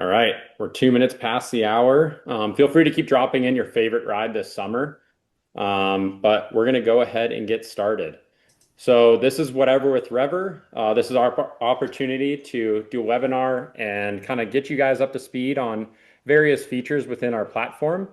All right, we're 2 minutes past the hour. Feel free to keep dropping in your favorite ride this summer, but we're going to go ahead and get started. So this is Whatever with Rever. This is our opportunity to do a webinar and kind of get you guys up to speed on various features within our platform.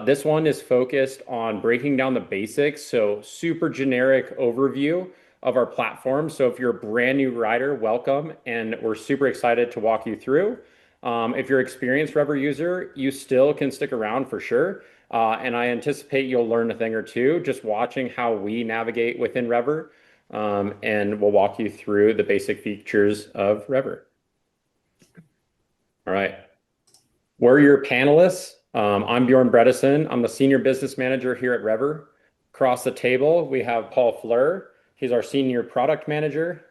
This one is focused on breaking down the basics, so super generic overview of our platform. So if you're a brand new rider, welcome, and we're super excited to walk you through. If you're an experienced Rever user, you still can stick around for sure. And I anticipate you'll learn a thing or two just watching how we navigate within Rever. And we'll walk you through the basic features of Rever. All right. We're your panelists. I'm Bjorn Bredesen. I'm the Senior Business Manager here at Rever. Across the table, we have Paul Fleur. He's our Senior Product Manager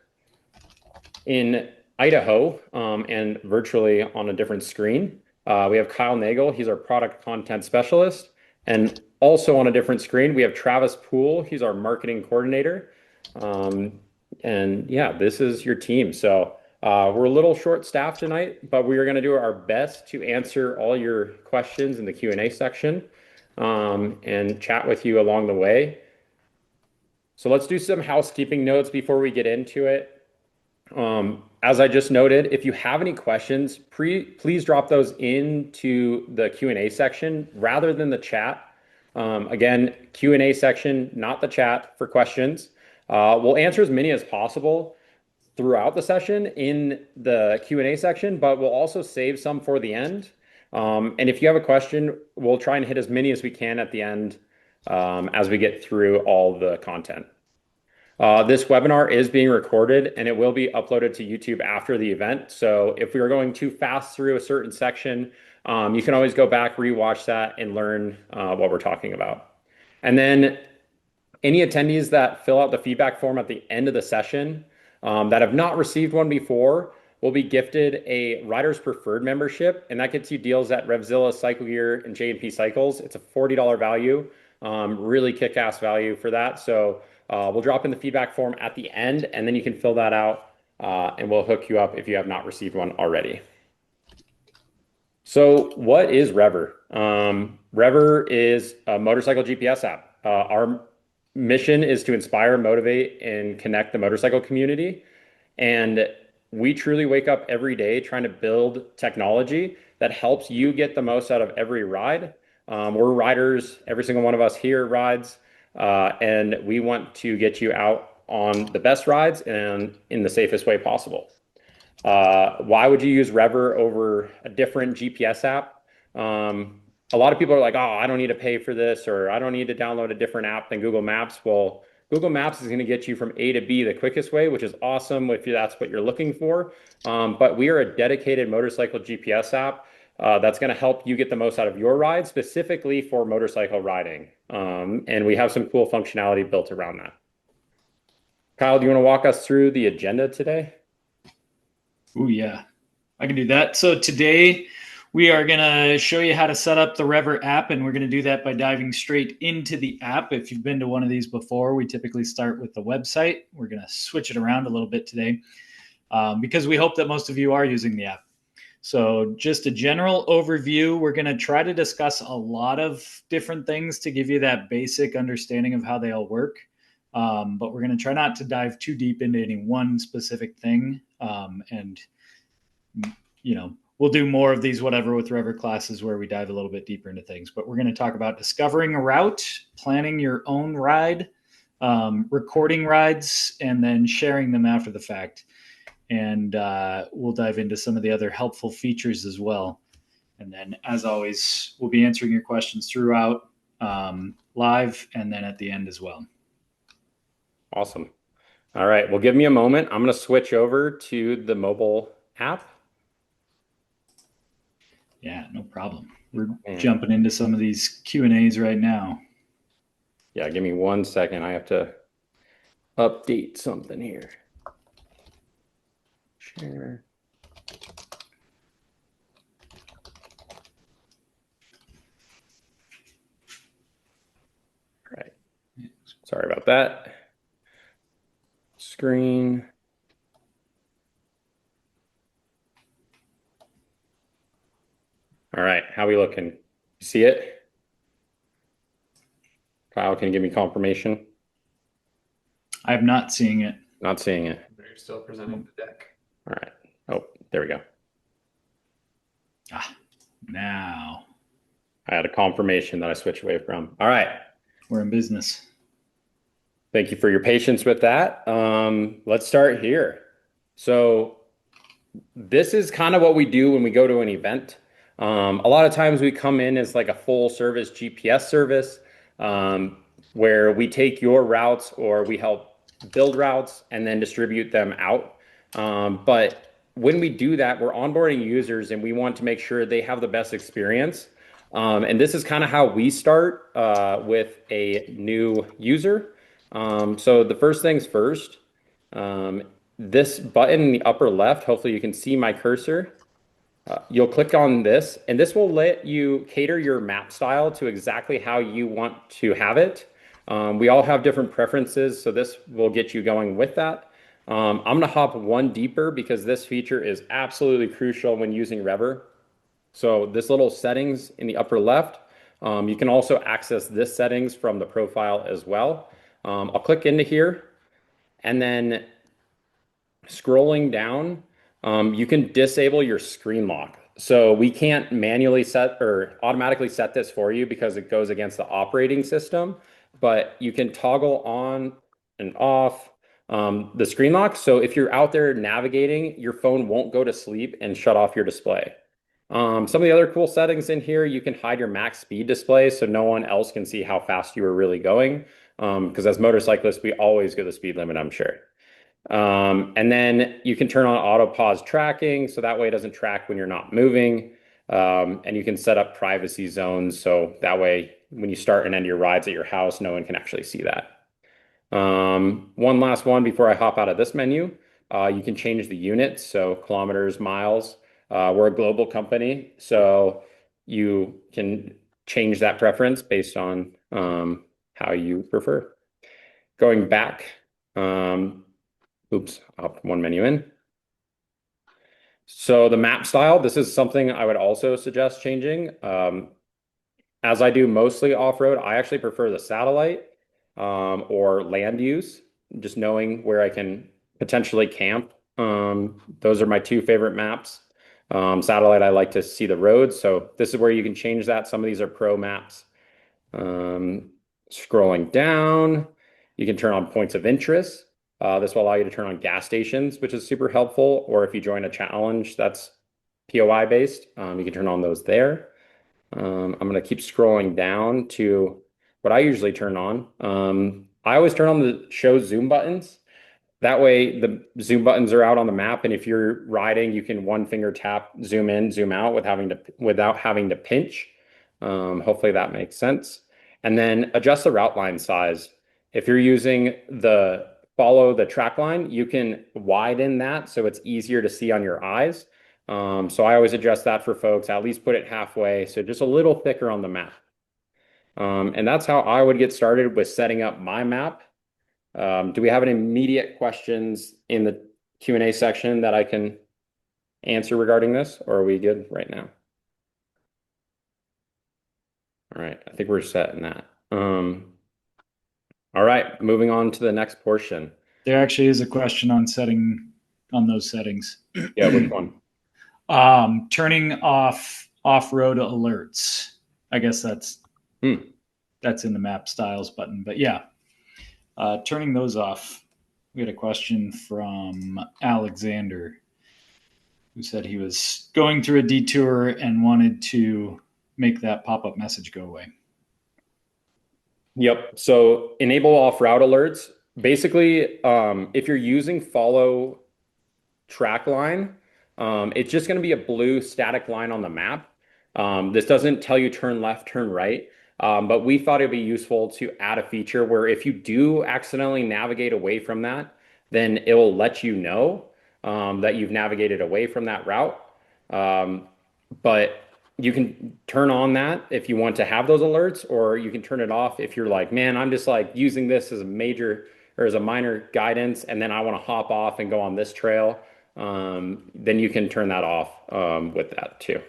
in Idaho and virtually on a different screen. We have Kyle Nagel. He's our Product Content Specialist. And also on a different screen, we have Travis Poole. He's our Marketing Coordinator. And yeah, this is your team. So we're a little short-staffed tonight, but we are going to do our best to answer all your questions in the Q&A section and chat with you along the way. So let's do some housekeeping notes before we get into it. As I just noted, if you have any questions, please drop those into the Q&A section rather than the chat. Again, Q&A section, not the chat for questions. We'll answer as many as possible throughout the session in the Q&A section, but we'll also save some for the end. And if you have a question, we'll try and hit as many as we can at the end as we get through all the content. This webinar is being recorded and it will be uploaded to YouTube after the event. So if we are going too fast through a certain section, you can always go back, rewatch that, and learn what we're talking about. And then any attendees that fill out the feedback form at the end of the session that have not received one before will be gifted a Riders Preferred membership, and that gets you deals at Revzilla, Cycle Gear, and J&P Cycles. It's a $40 value, really kick-ass value for that. So we'll drop in the feedback form at the end, and then you can fill that out, and we'll hook you up if you have not received one already. So what is Rever? Rever is a motorcycle GPS app. Our mission is to inspire, motivate, and connect the motorcycle community. And we truly wake up every day trying to build technology that helps you get the most out of every ride. We're riders, every single one of us here rides, and we want to get you out on the best rides and in the safest way possible. Why would you use Rever over a different GPS app? A lot of people are like, oh, I don't need to pay for this, or I don't need to download a different app than Google Maps. Well, Google Maps is going to get you from A to B the quickest way, which is awesome if that's what you're looking for. But we are a dedicated motorcycle GPS app that's going to help you get the most out of your ride, specifically for motorcycle riding. And we have some cool functionality built around that. Kyle, do you want to walk us through the agenda today? Oh, yeah, I can do that. So today we are going to show you how to set up the Rever app, and we're going to do that by diving straight into the app. If you've been to one of these before, we typically start with the website. We're going to switch it around a little bit today because we hope that most of you are using the app. So just a general overview, we're going to try to discuss a lot of different things to give you that basic understanding of how they all work. But we're going to try not to dive too deep into any one specific thing. And, you know, we'll do more of these Whatever with Rever classes where we dive a little bit deeper into things. But we're going to talk about discovering a route, planning your own ride, recording rides, and then sharing them after the fact. And we'll dive into some of the other helpful features as well. And then, as always, we'll be answering your questions throughout live and then at the end as well. Awesome. All right. Well, give me a moment. I'm going to switch over to the mobile app. Yeah, no problem. We're jumping into some of these Q&As right now. Yeah, give me 1 second. I have to update something here. Share. All right. Sorry about that. Screen. how we looking? You see it? Kyle, can you give me confirmation? I'm not seeing it. Not seeing it. You're still presenting the deck. All right. Oh, there we go. Now I had a confirmation that I switched away from. All right. we're in business. Thank you for your patience with that. Let's start here. So this is kind of what we do when we go to an event. A lot of times we come in as like a full service GPS service, where we take your routes or we help build routes and then distribute them out. But when we do that, we're onboarding users and we want to make sure they have the best experience. And this is kind of how we start with a new user. So the first things first, this button in the upper left, hopefully you can see my cursor. You'll click on this, and this will let you cater your map style to exactly how you want to have it. We all have different preferences, so this will get you going with that. I'm going to hop one deeper because this feature is absolutely crucial when using Rever. So this little settings in the upper left, you can also access this settings from the profile as well. I'll click into here, and then scrolling down, you can disable your screen lock. So we can't manually set or automatically set this for you because it goes against the operating system, but you can toggle on and off the screen lock. So if you're out there navigating, your phone won't go to sleep and shut off your display. Some of the other cool settings in here, you can hide your max speed display so no one else can see how fast you are really going. Because as motorcyclists, we always go the speed limit, I'm sure. And then you can turn on auto pause tracking, so that way it doesn't track when you're not moving. And you can set up privacy zones, so that way when you start and end your rides at your house, no one can actually see that. One last one before I hop out of this menu. You can change the units, so kilometers, miles. We're a global company, so you can change that preference based on how you prefer. Going back, oops, I'll hop one menu in. So the map style, this is something I would also suggest changing. As I do mostly off-road, I actually prefer the satellite or land use, just knowing where I can potentially camp. Those are my two favorite maps. Satellite, I like to see the roads, so this is where you can change that. Some of these are pro maps. Scrolling down, you can turn on points of interest. This will allow you to turn on gas stations, which is super helpful. Or if you join a challenge that's POI based, you can turn on those there. I'm going to keep scrolling down to what I usually turn on. I always turn on the show zoom buttons. That way the zoom buttons are out on the map, and if you're riding, you can one finger tap, zoom in, zoom out without having to pinch. Hopefully that makes sense. And then adjust the route line size. If you're using the follow the track line, you can widen that so it's easier to see on your eyes. So I always adjust that for folks, at least put it halfway, so just a little thicker on the map. And that's how I would get started with setting up my map. Do we have any immediate questions in the Q&A section that I can answer regarding this, or are we good right now? All right, I think we're set in that. All right, moving on to the next portion. There actually is a question on those settings. Yeah, which one? Turning off-road alerts. I guess that's in the map styles button, but yeah, turning those off. We had a question from Alexander, who said he was going through a detour and wanted to make that pop-up message go away. Yep. So enable off-route alerts. Basically, if you're using follow track line, it's just going to be a blue static line on the map. This doesn't tell you turn left, turn right. But we thought it'd be useful to add a feature where if you do accidentally navigate away from that, then it will let you know that you've navigated away from that route. But you can turn on that if you want to have those alerts, or you can turn it off if you're like, man, I'm just like using this as a major or as a minor guidance, and then I want to hop off and go on this trail. Then you can turn that off with that too.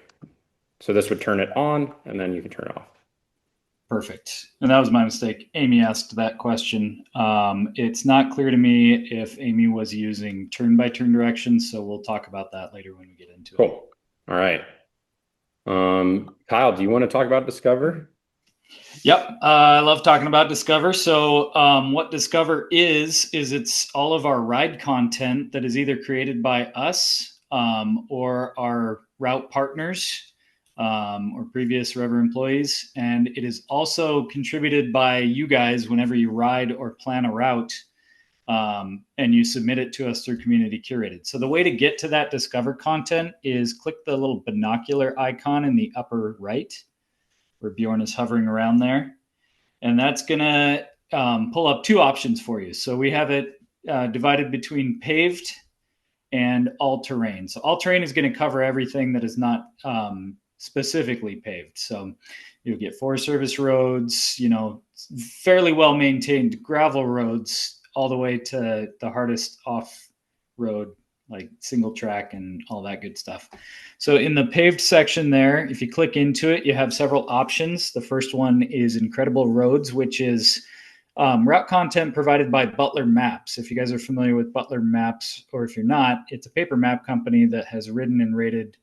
So this would turn it on, and then you can turn it off. Perfect. And that was my mistake. Amy asked that question. It's not clear to me if Amy was using turn-by-turn directions, so we'll talk about that later when we get into it. Cool. All right. Kyle, do you want to talk about Discover? Yep, I love talking about Discover. So, what Discover is it's all of our ride content that is either created by us or our route partners or previous Rever employees. And it is also contributed by you guys whenever you ride or plan a route and you submit it to us through Community Curated. So, the way to get to that Discover content is click the little binocular icon in the upper right, where Bjorn is hovering around there. And that's going to pull up two options for you. So we have it divided between paved and all-terrain. So all-terrain is going to cover everything that is not specifically paved. So you'll get Forest Service roads, fairly well-maintained gravel roads, all the way to the hardest off-road, like single track and all that good stuff. So in the paved section there, if you click into it, you have several options. The first one is Incredible Roads, which is route content provided by Butler Maps. If you guys are familiar with Butler Maps, or if you're not, it's a paper map company that has ridden and rated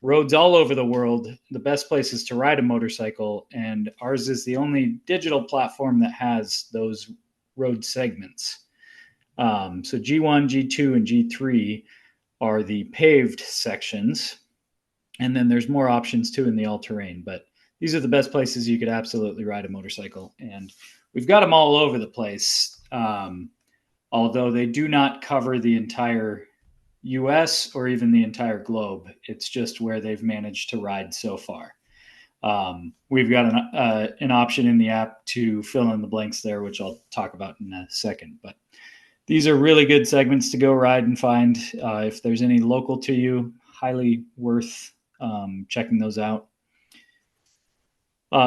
roads all over the world, the best places to ride a motorcycle. And ours is the only digital platform that has those road segments. So G1, G2, and G3 are the paved sections. And then there's more options too in the all-terrain. But these are the best places you could absolutely ride a motorcycle. And we've got them all over the place, although they do not cover the entire US or even the entire globe. It's just where they've managed to ride so far. We've got an option in the app to fill in the blanks there, which I'll talk about in a second. But these are really good segments to go ride and find. If there's any local to you, highly worth checking those out.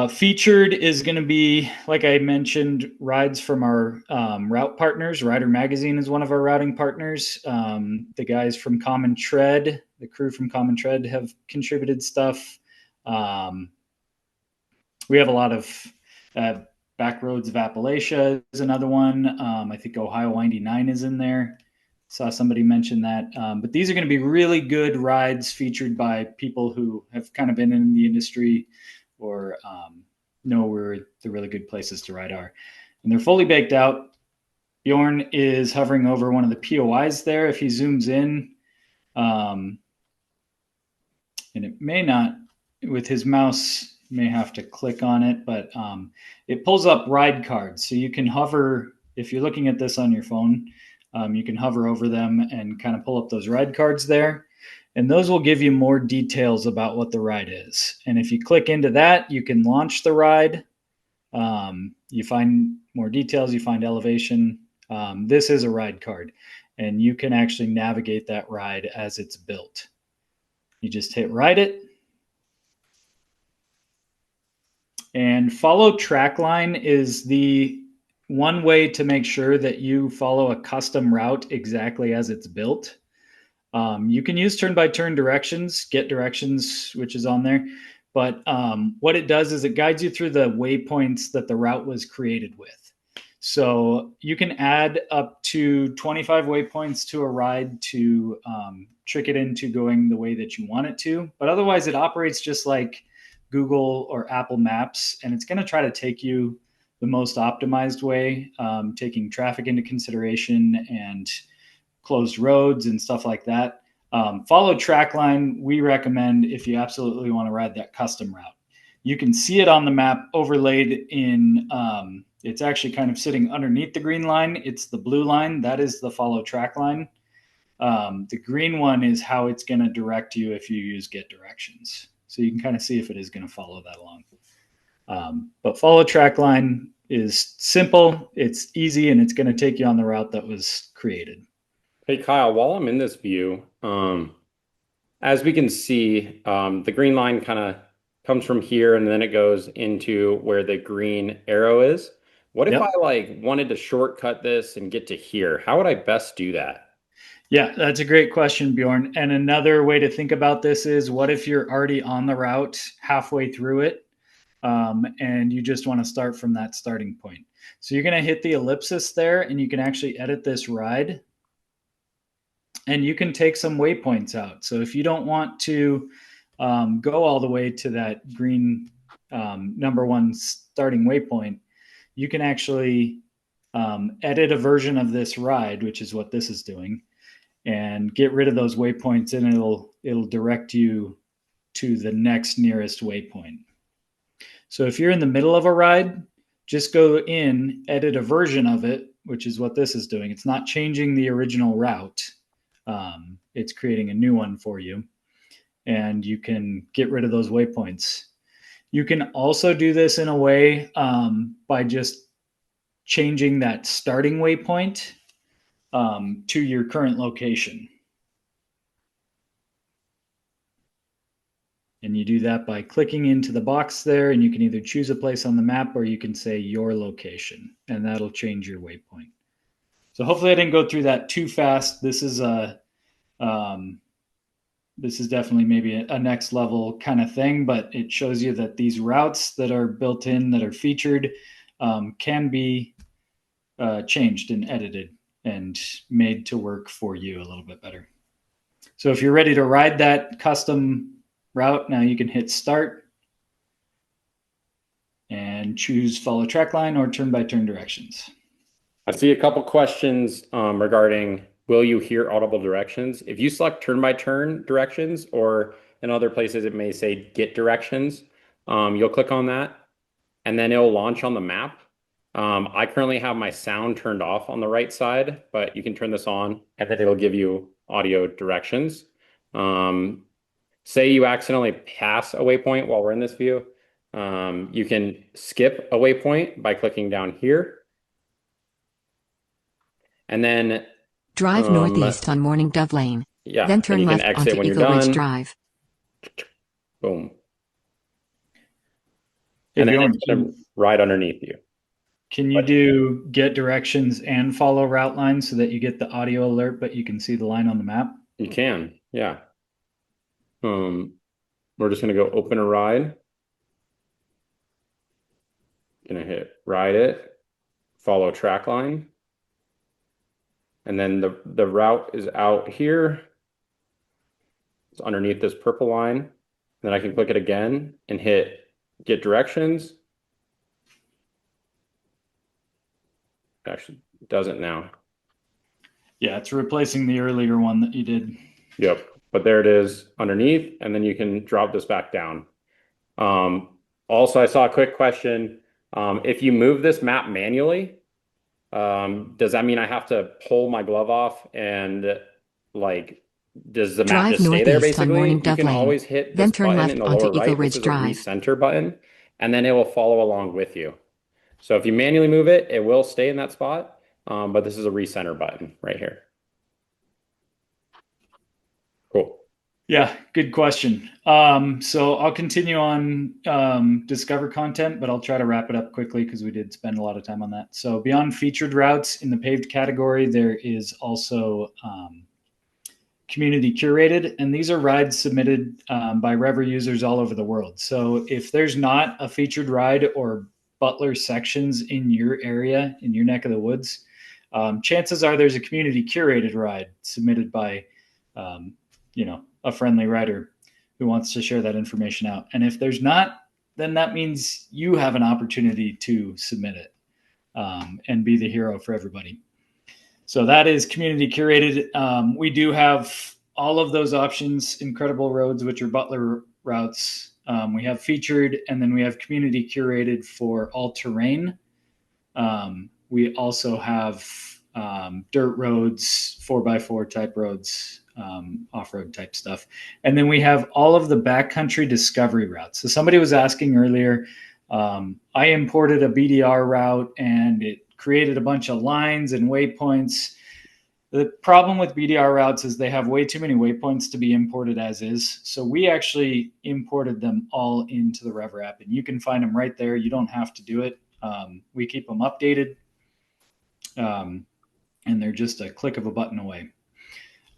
Featured is going to be, like I mentioned, rides from our route partners. Rider Magazine is one of our routing partners. The guys from Common Tread, the crew from Common Tread, have contributed stuff. We have a lot of Back Roads of Appalachia is another one. I think Ohio 99 is in there. Saw somebody mention that. But these are going to be really good rides featured by people who have kind of been in the industry or know where the really good places to ride are. And they're fully baked out. Bjorn is hovering over one of the POIs there. If he zooms in, and it may not, with his mouse, may have to click on it, but it pulls up ride cards. So you can hover, if you're looking at this on your phone, you can hover over them and kind of pull up those ride cards there. And those will give you more details about what the ride is. And if you click into that, you can launch the ride. You find more details, you find elevation. This is a ride card, and you can actually navigate that ride as it's built. You just hit ride it. And follow trackline is the one way to make sure that you follow a custom route exactly as it's built. You can use turn-by-turn directions, get directions, which is on there. But what it does is it guides you through the waypoints that the route was created with. So you can add up to 25 waypoints to a ride to trick it into going the way that you want it to. But otherwise, it operates just like Google or Apple Maps, and it's going to try to take you the most optimized way, taking traffic into consideration and closed roads and stuff like that. Follow trackline. We recommend if you absolutely want to ride that custom route. You can see it on the map overlaid in, it's actually kind of sitting underneath the green line. It's the blue line. That is the follow trackline. The green one is how it's going to direct you if you use get directions. So you can kind of see if it is going to follow that along. But follow trackline is simple, it's easy, and it's going to take you on the route that was created. Hey, Kyle, while I'm in this view, as we can see, the green line kind of comes from here and then it goes into where the green arrow is. What if Yep. I wanted to shortcut this and get to here? How would I best do that? Yeah, that's a great question, Bjorn. And another way to think about this is, what if you're already on the route halfway through it, and you just want to start from that starting point? So you're going to hit the ellipsis there, and you can actually edit this ride, and you can take some waypoints out. So if you don't want to go all the way to that green number one starting waypoint, you can actually edit a version of this ride, which is what this is doing, and get rid of those waypoints, and it'll direct you to the next nearest waypoint. So if you're in the middle of a ride, just go in, edit a version of it, which is what this is doing. It's not changing the original route. It's creating a new one for you, and you can get rid of those waypoints. You can also do this in a way by just changing that starting waypoint to your current location. And you do that by clicking into the box there, and you can either choose a place on the map, or you can say your location, and that'll change your waypoint. So hopefully I didn't go through that too fast. This is definitely maybe a next level kind of thing, but it shows you that these routes that are built in, that are featured, can be changed and edited and made to work for you a little bit better. So if you're ready to ride that custom route, now you can hit start and choose follow track line or turn by turn directions. I see a couple questions regarding, will you hear audible directions? If you select turn by turn directions, or in other places it may say get directions, you'll click on that and then it'll launch on the map. I currently have my sound turned off on the right side, but you can turn this on and then it'll give you audio directions. Say you accidentally pass a waypoint while we're in this view, you can skip a waypoint by clicking down here. And then drive northeast on Morning Dove Lane. Yeah, then turn left onto when you're Eagle Ridge done. Drive. Boom. Hey, and then Bjorn, it's going to ride underneath you. Can you do get directions and follow route lines so that you get the audio alert, but you can see the line on the map? You can, yeah. We're just going to go open a ride. Going to hit ride it, follow track line. And then the route is out here. It's underneath this purple line. Then I can click it again and hit get directions. Actually, it doesn't now. Yeah, it's replacing the earlier one that you did. Yep, but there it is underneath, and then you can drop this back down. Also, I saw a quick question. If you move this map manually, does that mean I have to pull my glove off and like, does the map just stay there basically? You can always hit this button in the lower right. This is a recenter button, and then it will follow along with you. So if you manually move it, it will stay in that spot, but this is a recenter button right here. Cool. Yeah, good question. So I'll continue on Discover content, but I'll try to wrap it up quickly because we did spend a lot of time on that. So beyond featured routes in the paved category, there is also community curated, and these are rides submitted by REVER users all over the world. So if there's not a featured ride or Butler sections in your area, in your neck of the woods, chances are there's a community curated ride submitted by a friendly rider who wants to share that information out. And if there's not, then that means you have an opportunity to submit it and be the hero for everybody. So that is community curated. We do have all of those options: Incredible Roads, which are Butler routes. We have featured, and then we have community curated for all terrain. We also have dirt roads, 4x4 type roads, off-road type stuff. And then we have all of the backcountry discovery routes. So somebody was asking earlier, I imported a BDR route and it created a bunch of lines and waypoints. The problem with BDR routes is they have way too many waypoints to be imported as is. So we actually imported them all into the REVER app, and you can find them right there. You don't have to do it. We keep them updated, and they're just a click of a button away.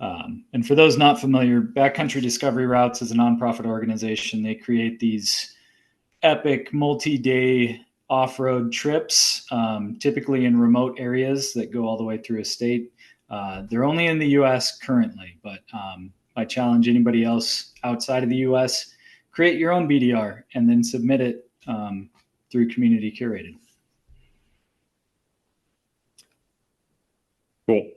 And for those not familiar, Backcountry Discovery Routes is a nonprofit organization. They create these epic multi-day off-road trips, typically in remote areas that go all the way through a state. They're only in the US currently, but I challenge anybody else outside of the US, create your own BDR and then submit it through community curated. Cool.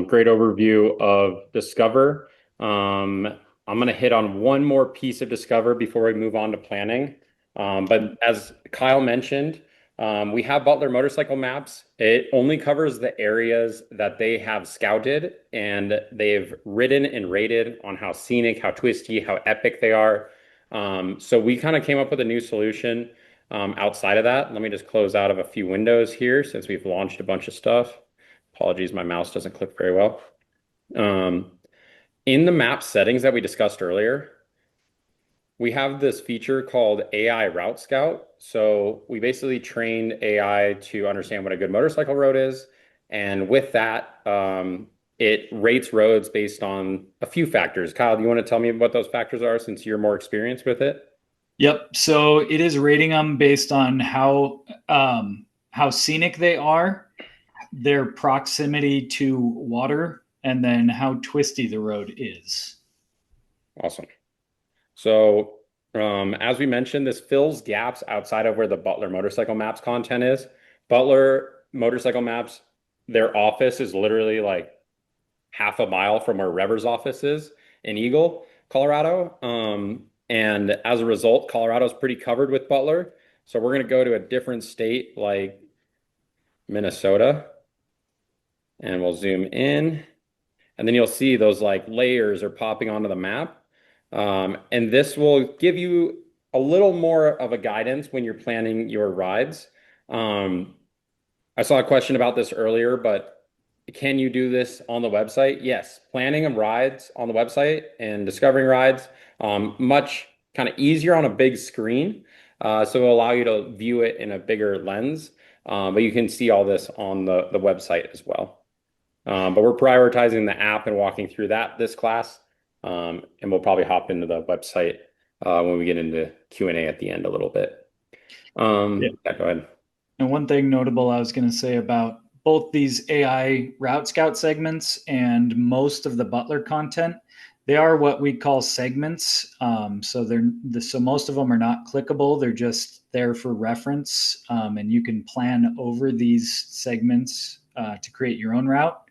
Great overview of Discover. I'm going to hit on one more piece of Discover before we move on to planning. But as Kyle mentioned, we have Butler motorcycle maps. It only covers the areas that they have scouted and they've ridden and rated on how scenic, how twisty, how epic they are. So we kind of came up with a new solution outside of that. Let me just close out of a few windows here since we've launched a bunch of stuff. Apologies, my mouse doesn't click very well. In the map settings that we discussed earlier, we have this feature called AI Route Scout. So we basically trained AI to understand what a good motorcycle road is. And with that, it rates roads based on a few factors. Kyle, do you want to tell me what those factors are since you're more experienced with it? Yep. So it is rating them based on how scenic they are, their proximity to water, and then how twisty the road is. Awesome. So as we mentioned, this fills gaps outside of where the Butler Motorcycle Maps content is. Butler Motorcycle Maps, their office is literally like half a mile from where Rever's office is in Eagle, Colorado. And as a result, Colorado's pretty covered with Butler. So we're going to go to a different state like Minnesota. And we'll zoom in. And then you'll see those like layers are popping onto the map. And this will give you a little more of a guidance when you're planning your rides. I saw a question about this earlier, but can you do this on the website? Yes, planning of rides on the website and discovering rides, much kind of easier on a big screen. So it'll allow you to view it in a bigger lens. But you can see all this on the website as well. But we're prioritizing the app and walking through this class. And we'll probably hop into the website when we get into Q&A at the end a little bit. Yeah, go ahead. And one thing notable I was going to say about both these AI Route Scout segments and most of the Butler content, they are what we call segments. So most of them are not clickable. They're just there for reference. And you can plan over these segments to create your own route.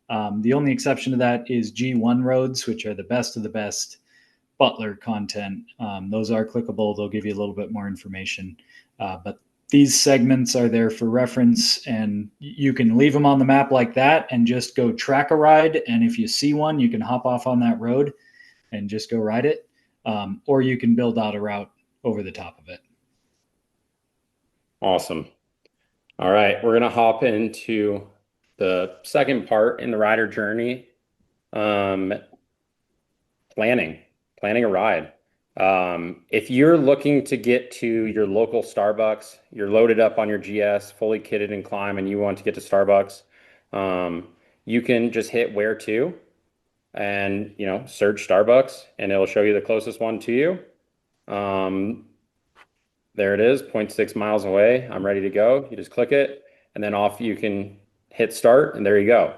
The only exception to that is G1 roads, which are the best of the best Butler content. Those are clickable. They'll give you a little bit more information. But these segments are there for reference, and you can leave them on the map like that and just go track a ride. And if you see one, you can hop off on that road and just go ride it. Or you can build out a route over the top of it. Awesome. All right, we're going to hop into the second part in the rider journey, planning a ride. If you're looking to get to your local Starbucks, you're loaded up on your GS, fully kitted and climb, and you want to get to Starbucks, you can just hit where to and, search Starbucks and it'll show you the closest one to you. There it is, 0.6 miles away. I'm ready to go. You just click it and then off you can hit start and there you go.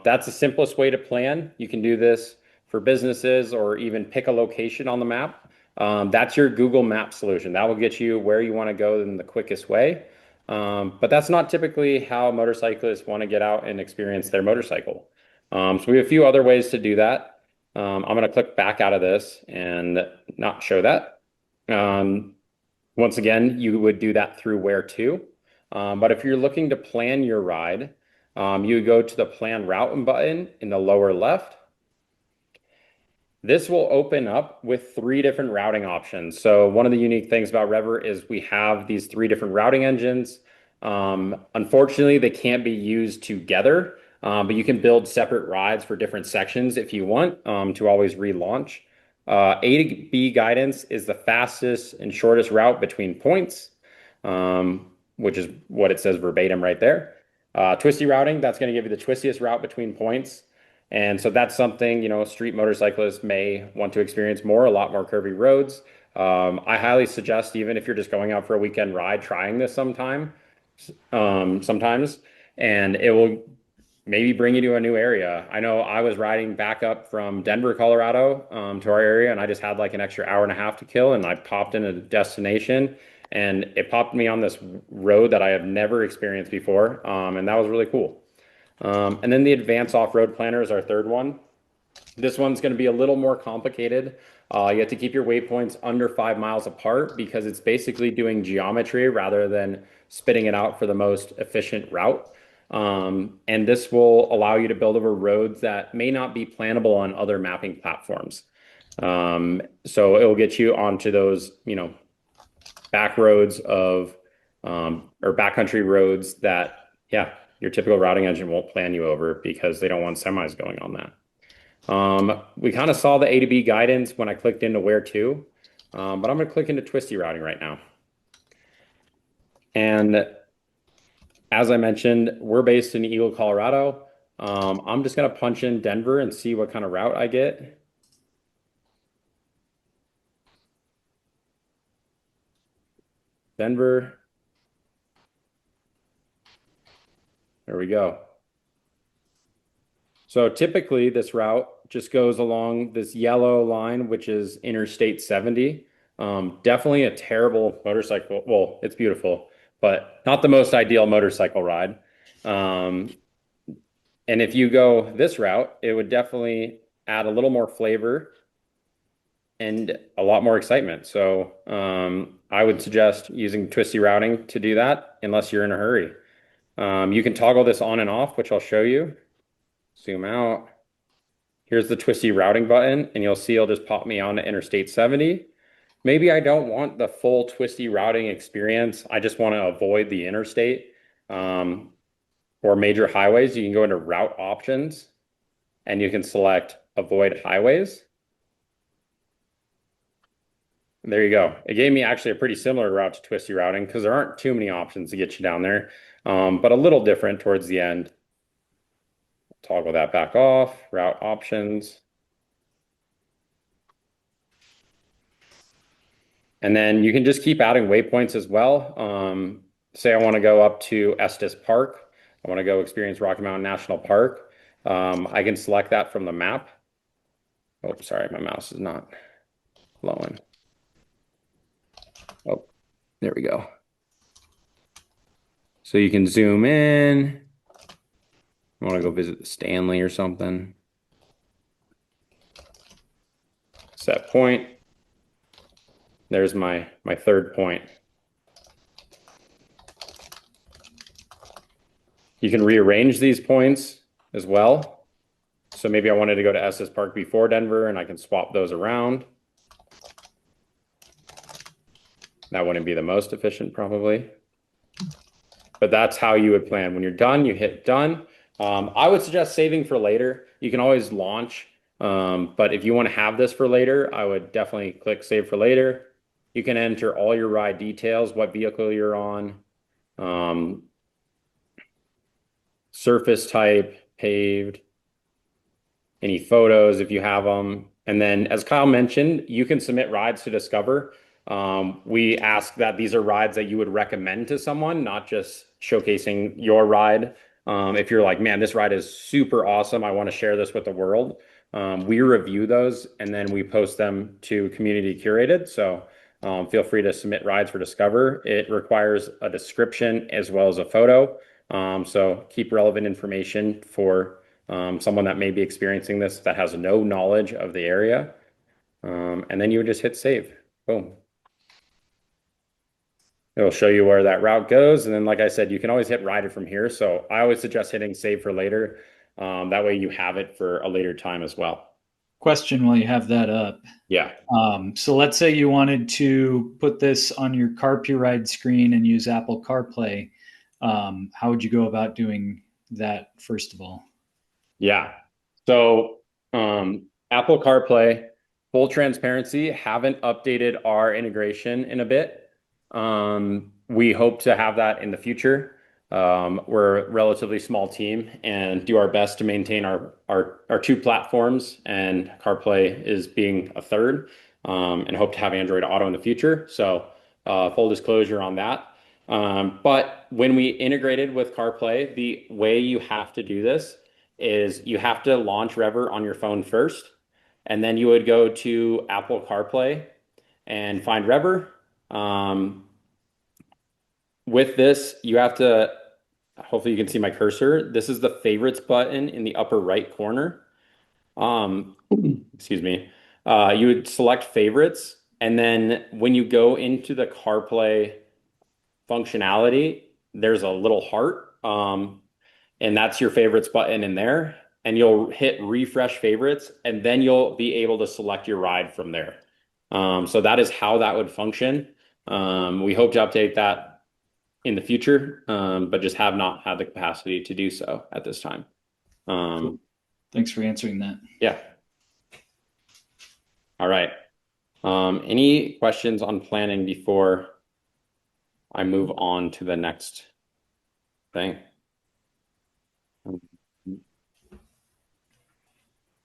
That's the simplest way to plan. You can do this for businesses or even pick a location on the map. That's your Google Maps solution. That will get you where you want to go in the quickest way. But that's not typically how motorcyclists want to get out and experience their motorcycle. So we have a few other ways to do that. I'm going to click back out of this and not show that. Once again, you would do that through where to. But if you're looking to plan your ride, you would go to the plan route button in the lower left. This will open up with 3 different routing options. So one of the unique things about REVER is we have these 3 different routing engines. Unfortunately, they can't be used together, but you can build separate rides for different sections if you want to always relaunch. A to B guidance is the fastest and shortest route between points, which is what it says verbatim right there. Twisty routing, that's going to give you the twistiest route between points. And so that's something, street motorcyclists may want to experience more, a lot more curvy roads. I highly suggest, even if you're just going out for a weekend ride, trying this sometimes, and it will maybe bring you to a new area. I know I was riding back up from Denver, Colorado, to our area, and I just had like an extra hour and a half to kill, and I popped in a destination, and it popped me on this road that I have never experienced before, and that was really cool. And then the Advanced Off-Road Planner is our third one. This one's going to be a little more complicated. You have to keep your waypoints under 5 miles apart because it's basically doing geometry rather than spitting it out for the most efficient route. And this will allow you to build over roads that may not be plannable on other mapping platforms. So it will get you onto those, back roads or backcountry roads that, yeah, your typical routing engine won't plan you over because they don't want semis going on that. We kind of saw the A to B guidance when I clicked into where to, but I'm going to click into twisty routing right now. And as I mentioned, we're based in Eagle, Colorado. I'm just going to punch in Denver and see what kind of route I get. Denver. There we go. So typically this route just goes along this yellow line, which is Interstate 70. Definitely a terrible motorcycle. Well, it's beautiful, but not the most ideal motorcycle ride. And if you go this route, it would definitely add a little more flavor and a lot more excitement. So I would suggest using twisty routing to do that unless you're in a hurry. You can toggle this on and off, which I'll show you. Zoom out. Here's the twisty routing button, and you'll see it'll just pop me onto Interstate 70. Maybe I don't want the full twisty routing experience. I just want to avoid the interstate or major highways. You can go into route options and you can select avoid highways. There you go. It gave me actually a pretty similar route to twisty routing because there aren't too many options to get you down there, but a little different towards the end. Toggle that back off, route options. And then you can just keep adding waypoints as well. Say I want to go up to Estes Park. I want to go experience Rocky Mountain National Park. I can select that from the map. Oh, sorry, my mouse is not flowing. Oh, there we go. So you can zoom in. I want to go visit the Stanley or something. Set point. There's my third point. You can rearrange these points as well. So maybe I wanted to go to Estes Park before Denver and I can swap those around. That wouldn't be the most efficient probably. But that's how you would plan. When you're done, you hit done. I would suggest saving for later. You can always launch, but if you want to have this for later, I would definitely click save for later. You can enter all your ride details, what vehicle you're on, surface type, paved, any photos if you have them. And then as Kyle mentioned, you can submit rides to Discover. We ask that these are rides that you would recommend to someone, not just showcasing your ride. If you're like, man, this ride is super awesome, I want to share this with the world. We review those and then we post them to community curated. So feel free to submit rides for Discover. It requires a description as well as a photo. So keep relevant information for someone that may be experiencing this that has no knowledge of the area. And then you would just hit save. Boom. It'll show you where that route goes. And then, like I said, you can always hit ride it from here. So I always suggest hitting save for later. That way you have it for a later time as well. Question while you have that up. Yeah. So let's say you wanted to put this on your CarPuride screen and use Apple CarPlay. How would you go about doing that, first of all? Yeah. So Apple CarPlay, full transparency, haven't updated our integration in a bit. We hope to have that in the future. We're a relatively small team and do our best to maintain our two platforms, and CarPlay is being a third, and hope to have Android Auto in the future. So full disclosure on that. But when we integrated with CarPlay, the way you have to do this is you have to launch Rever on your phone first, and then you would go to Apple CarPlay and find Rever. With this, you have to, hopefully you can see my cursor. This is the favorites button in the upper right corner. Excuse me. You would select favorites, and then when you go into the CarPlay functionality, there's a little heart, and that's your favorites button in there. And you'll hit refresh favorites, and then you'll be able to select your ride from there. So that is how that would function. We hope to update that in the future, but just have not had the capacity to do so at this time. Cool. Thanks for answering that. Yeah. All right. Any questions on planning before I move on to the next thing?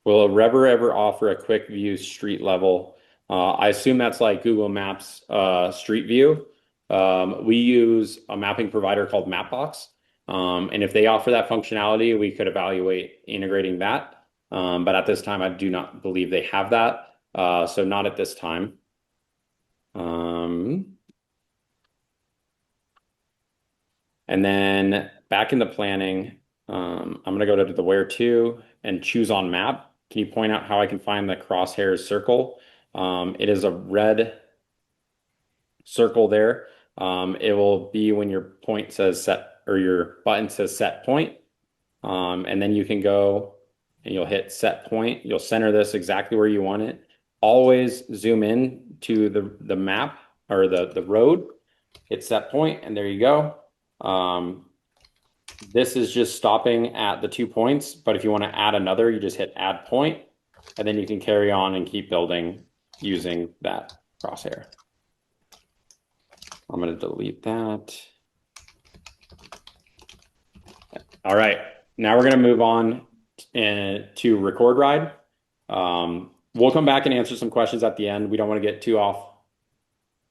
Will a Rever ever offer a quick view street level? I assume that's like Google Maps Street View. We use a mapping provider called Mapbox. And if they offer that functionality, we could evaluate integrating that. But at this time, I do not believe they have that. So not at this time. And then back in the planning, I'm going to go to the where to and choose on map. Can you point out how I can find the crosshairs circle? It is a red circle there. It will be when your point says set, or your button says set point. And then you can go and you'll hit set point. You'll center this exactly where you want it. Always zoom in to the map or the road. Hit set point, and there you go. This is just stopping at the 2 points, but if you want to add another, you just hit add point, and then you can carry on and keep building using that crosshair. I'm going to delete that. All right, now we're going to move on to record ride. We'll come back and answer some questions at the end. We don't want to get too off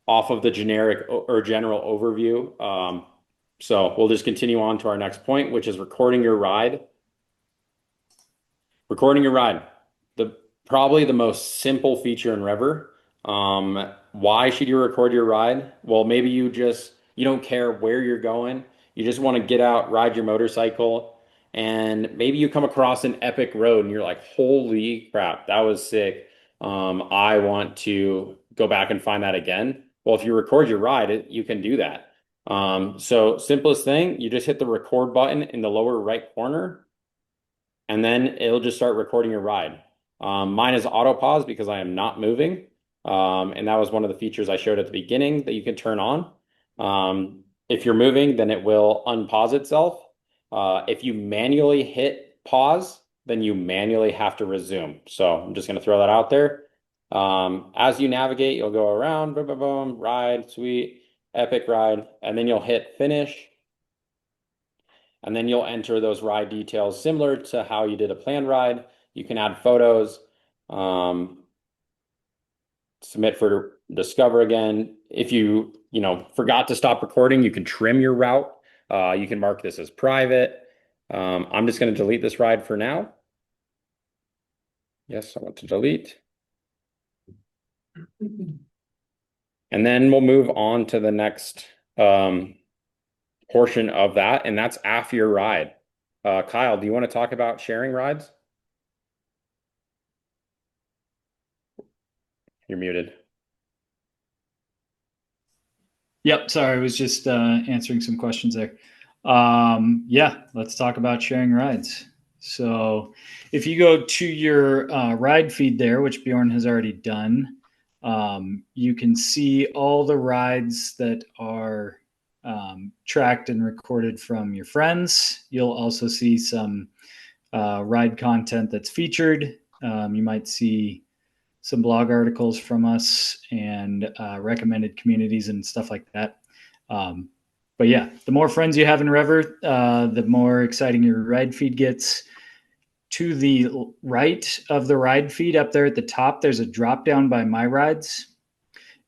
of the generic or general overview. So we'll just continue on to our next point, which is recording your ride. Recording your ride, probably the most simple feature in Rever. Why should you record your ride? Well, maybe you don't care where you're going. You just want to get out, ride your motorcycle, and maybe you come across an epic road and you're like, holy crap, that was sick. I want to go back and find that again. Well, if you record your ride, you can do that. So simplest thing, you just hit the record button in the lower right corner, and then it'll just start recording your ride. Mine is auto pause because I am not moving. And that was one of the features I showed at the beginning that you can turn on. If you're moving, then it will unpause itself. If you manually hit pause, then you manually have to resume. So I'm just going to throw that out there. As you navigate, you'll go around, boom, boom, boom, ride, sweet, epic ride, and then you'll hit finish. And then you'll enter those ride details similar to how you did a planned ride. You can add photos, submit for discover again. If you forgot to stop recording, you can trim your route. You can mark this as private. I'm just going to delete this ride for now. Yes, I want to delete. And then we'll move on to the next portion of that, and that's after your ride. Kyle, do you want to talk about sharing rides? You're muted. Yep, sorry, I was just answering some questions there. Yeah, let's talk about sharing rides. So if you go to your ride feed there, which Bjorn has already done, you can see all the rides that are tracked and recorded from your friends. You'll also see some ride content that's featured. You might see some blog articles from us and recommended communities and stuff like that. But yeah, the more friends you have in Rever, the more exciting your ride feed gets. To the right of the ride feed up there at the top, there's a drop down by My Rides.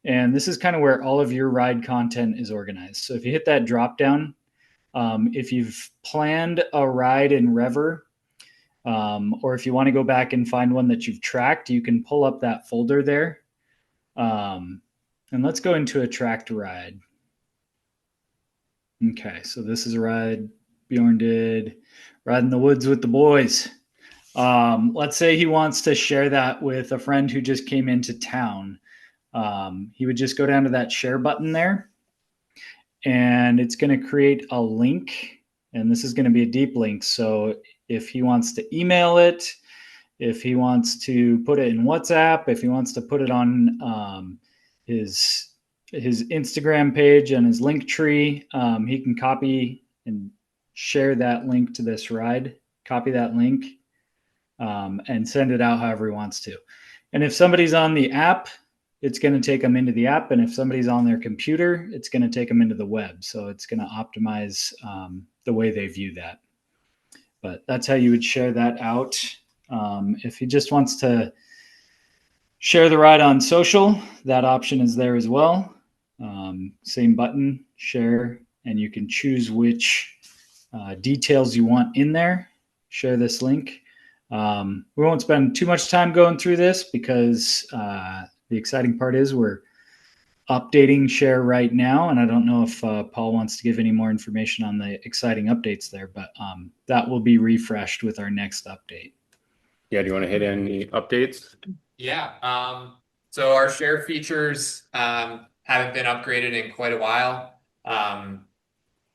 And this is kind of where all of your ride content is organized. So if you hit that drop down, if you've planned a ride in Rever, or if you want to go back and find one that you've tracked, you can pull up that folder there. And let's go into a tracked ride. Okay, so this is a ride Bjorn did, Ride in the Woods with the Boys. Let's say he wants to share that with a friend who just came into town. He would just go down to that share button there, and it's going to create a link. And this is going to be a deep link. So if he wants to email it, if he wants to put it in WhatsApp, if he wants to put it on his Instagram page and his link tree, he can copy and share that link to this ride, copy that link, and send it out however he wants to. And if somebody's on the app, it's going to take them into the app. And if somebody's on their computer, it's going to take them into the web. So it's going to optimize the way they view that. But that's how you would share that out. If he just wants to share the ride on social, that option is there as well. Same button, share, and you can choose which details you want in there. Share this link. We won't spend too much time going through this because the exciting part is we're updating share right now. And I don't know if Paul wants to give any more information on the exciting updates there, but that will be refreshed with our next update. Yeah, do you want to hit any updates? Yeah. So our share features haven't been upgraded in quite a while.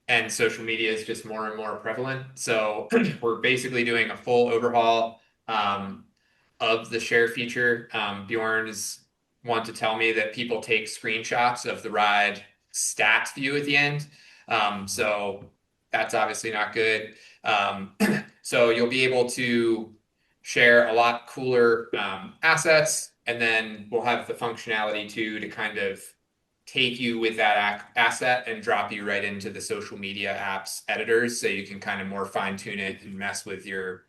And social media is just more and more prevalent. So we're basically doing a full overhaul of the share feature. Bjorn's want to tell me that people take screenshots of the ride stats view at the end. So that's obviously not good. So you'll be able to share a lot cooler assets, and then we'll have the functionality too to kind of take you with that asset and drop you right into the social media apps editors, so you can kind of more fine tune it and mess with your,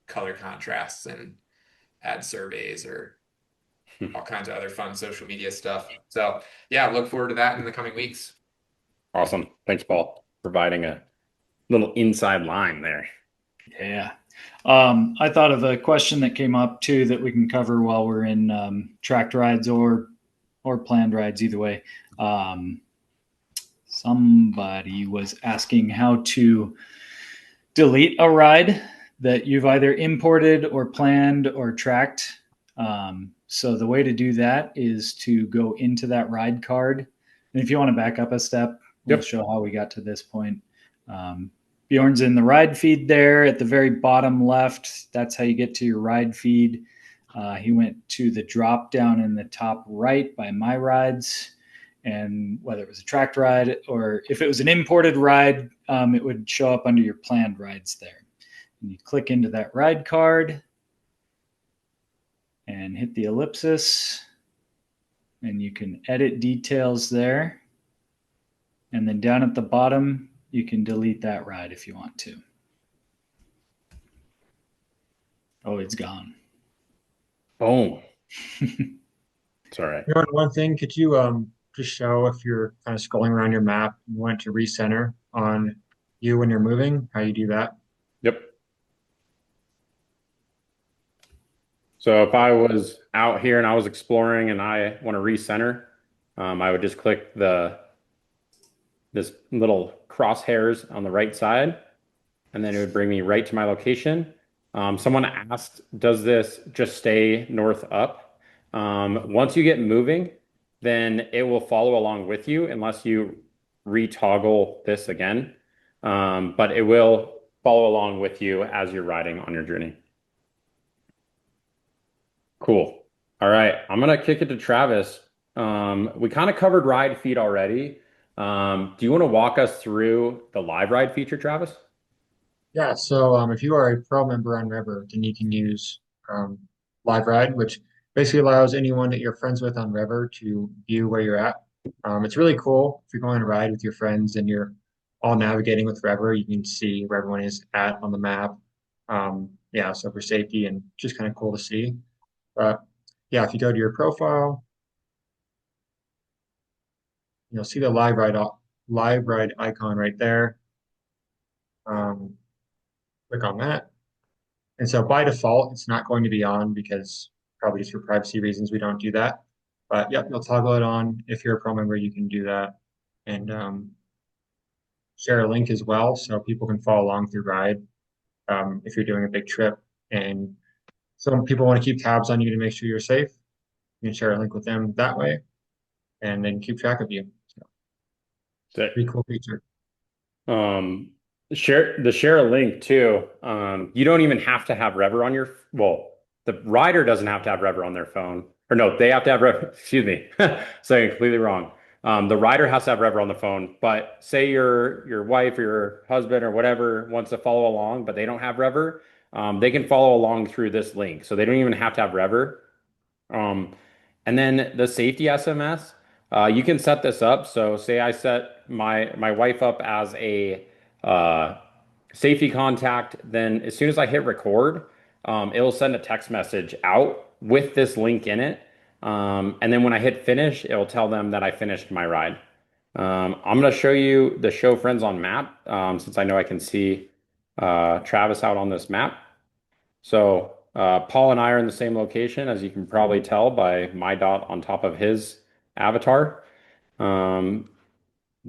color contrasts and add surveys or all kinds of other fun social media stuff. So yeah, look forward to that in the coming weeks. Awesome. Thanks, Paul, providing a little inside line there. Yeah. I thought of a question that came up too that we can cover while we're in tracked rides or planned rides, either way. Somebody was asking how to delete a ride that you've either imported or planned or tracked. So the way to do that is to go into that ride card. And if you want to back up a step, we'll show how we got to this point. Bjorn's in the ride feed there at the very bottom left. That's how you get to your ride feed. He went to the drop down in the top right by My Rides. And whether it was a tracked ride or if it was an imported ride, it would show up under your planned rides there. And you click into that ride card and hit the ellipsis, and you can edit details there. And then down at the bottom, you can delete that ride if you want to. Oh, it's gone. Boom. It's all right. One thing, could you just show if you're kind of scrolling around your map and want to recenter on you when you're moving, how you do that? Yep. So if I was out here and I was exploring and I want to recenter, I would just click this little crosshairs on the right side, and then it would bring me right to my location. Someone asked, does this just stay north up? Once you get moving, then it will follow along with you unless you retoggle this again. But it will follow along with you as you're riding on your journey. Cool. All right. I'm going to kick it to Travis. We kind of covered ride feed already. Do you want to walk us through the live ride feature, Travis? Yeah, so if you are a pro member on Rever, then you can use Live Ride, which basically allows anyone that you're friends with on Rever to view where you're at. It's really cool if you're going to ride with your friends and you're all navigating with Rever, you can see where everyone is at on the map. Yeah, so for safety and just kind of cool to see. But yeah, if you go to your profile, you'll see the live ride icon right there. Click on that. And so by default, it's not going to be on because probably just for privacy reasons, we don't do that. But yep, you'll toggle it on. If you're a pro member, you can do that. And share a link as well so people can follow along through ride if you're doing a big trip. And some people want to keep tabs on you to make sure you're safe. You can share a link with them that way, and they can keep track of you. So, pretty cool feature. Um, share a link too. You don't even have to have Rever on your, well, the rider doesn't have to have Rever on their phone. Or no, they have to have Rever, excuse me, saying completely wrong. The rider has to have Rever on the phone, but say your wife or your husband or whatever wants to follow along, but they don't have Rever, they can follow along through this link. So they don't even have to have Rever. Um, and then the safety SMS, you can set this up. So say I set my wife up as a uh, safety contact, then as soon as I hit record, it'll send a text message out with this link in it. And then when I hit finish, it'll tell them that I finished my ride. I'm going to show you the show friends on map, since I know I can see Travis out on this map. So Paul and I are in the same location, as you can probably tell by my dot on top of his avatar. Um,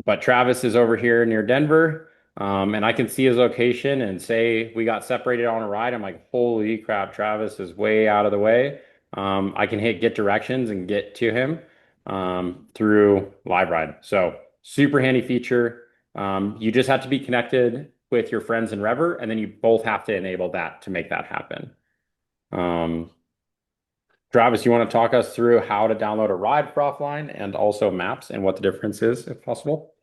but Travis is over here near Denver, and I can see his location and say we got separated on a ride. I'm like, holy crap, Travis is way out of the way. I can hit get directions and get to him through Live Ride. So super handy feature. You just have to be connected with your friends in Rever, and then you both have to enable that to make that happen. Um, Travis, you want to talk us through how to download a ride for offline and also maps and what the difference is, if possible?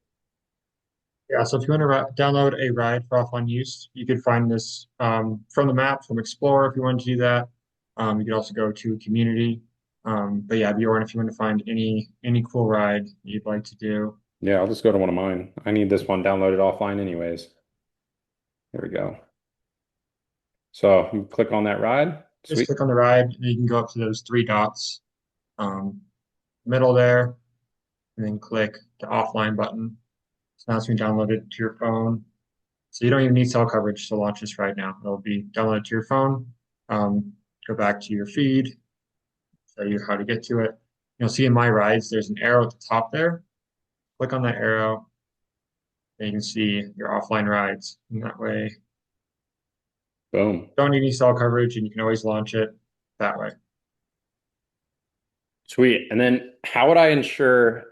Yeah, so if you want to download a ride for offline use, you could find this from the map, from Explorer if you want to do that. You could also go to Community. But yeah, Bjorn, if you want to find any cool ride you'd like to do. Yeah, I'll just go to one of mine. I need this one downloaded offline anyways. There we go. So you click on that ride. Just Sweet. click on the ride, and you can go up to those three dots, middle there, and then click the offline button. So now it's being downloaded to your phone. So you don't even need cell coverage to launch this right now. It'll be downloaded to your phone. Go back to your feed, show you how to get to it. You'll see in My Rides, there's an arrow at the top there. Click on that arrow, and you can see your offline rides. And that way, Boom. don't need any cell coverage, and you can always launch it that way. Sweet. And then how would I ensure,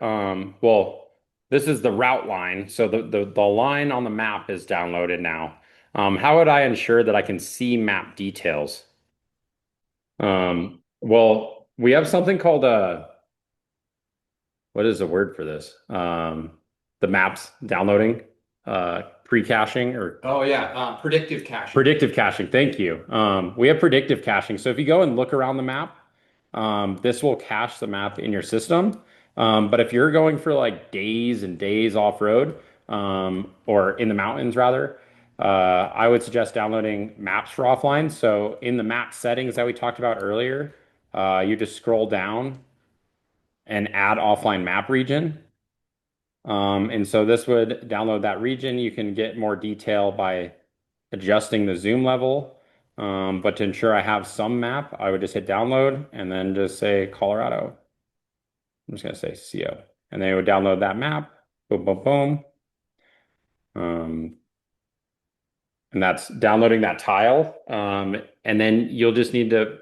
well, this is the route line. So the line on the map is downloaded now. How would I ensure that I can see map details? Well, we have something called what is the word for this? The maps downloading, pre-caching or Oh yeah, predictive caching. predictive caching. Thank you. We have predictive caching. So if you go and look around the map, this will cache the map in your system. But if you're going for like days and days off road, or in the mountains rather, I would suggest downloading maps for offline. So in the map settings that we talked about earlier, you just scroll down and add offline map region. And so this would download that region. You can get more detail by adjusting the zoom level. But to ensure I have some map, I would just hit download and then just say Colorado. I'm just going to say CO. And then it would download that map. Boom, boom, boom. And that's downloading that tile. And then you'll just need to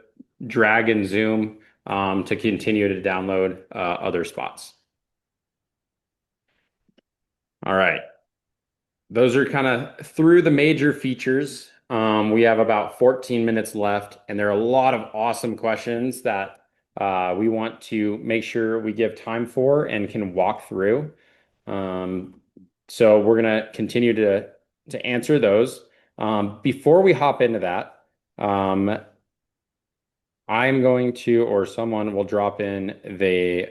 drag and zoom to continue to download other spots. All right. Those are kind of through the major features. We have about 14 minutes left, and there are a lot of awesome questions that we want to make sure we give time for and can walk through. So we're going to continue to answer those. Before we hop into that, I'm going to, or someone will drop in the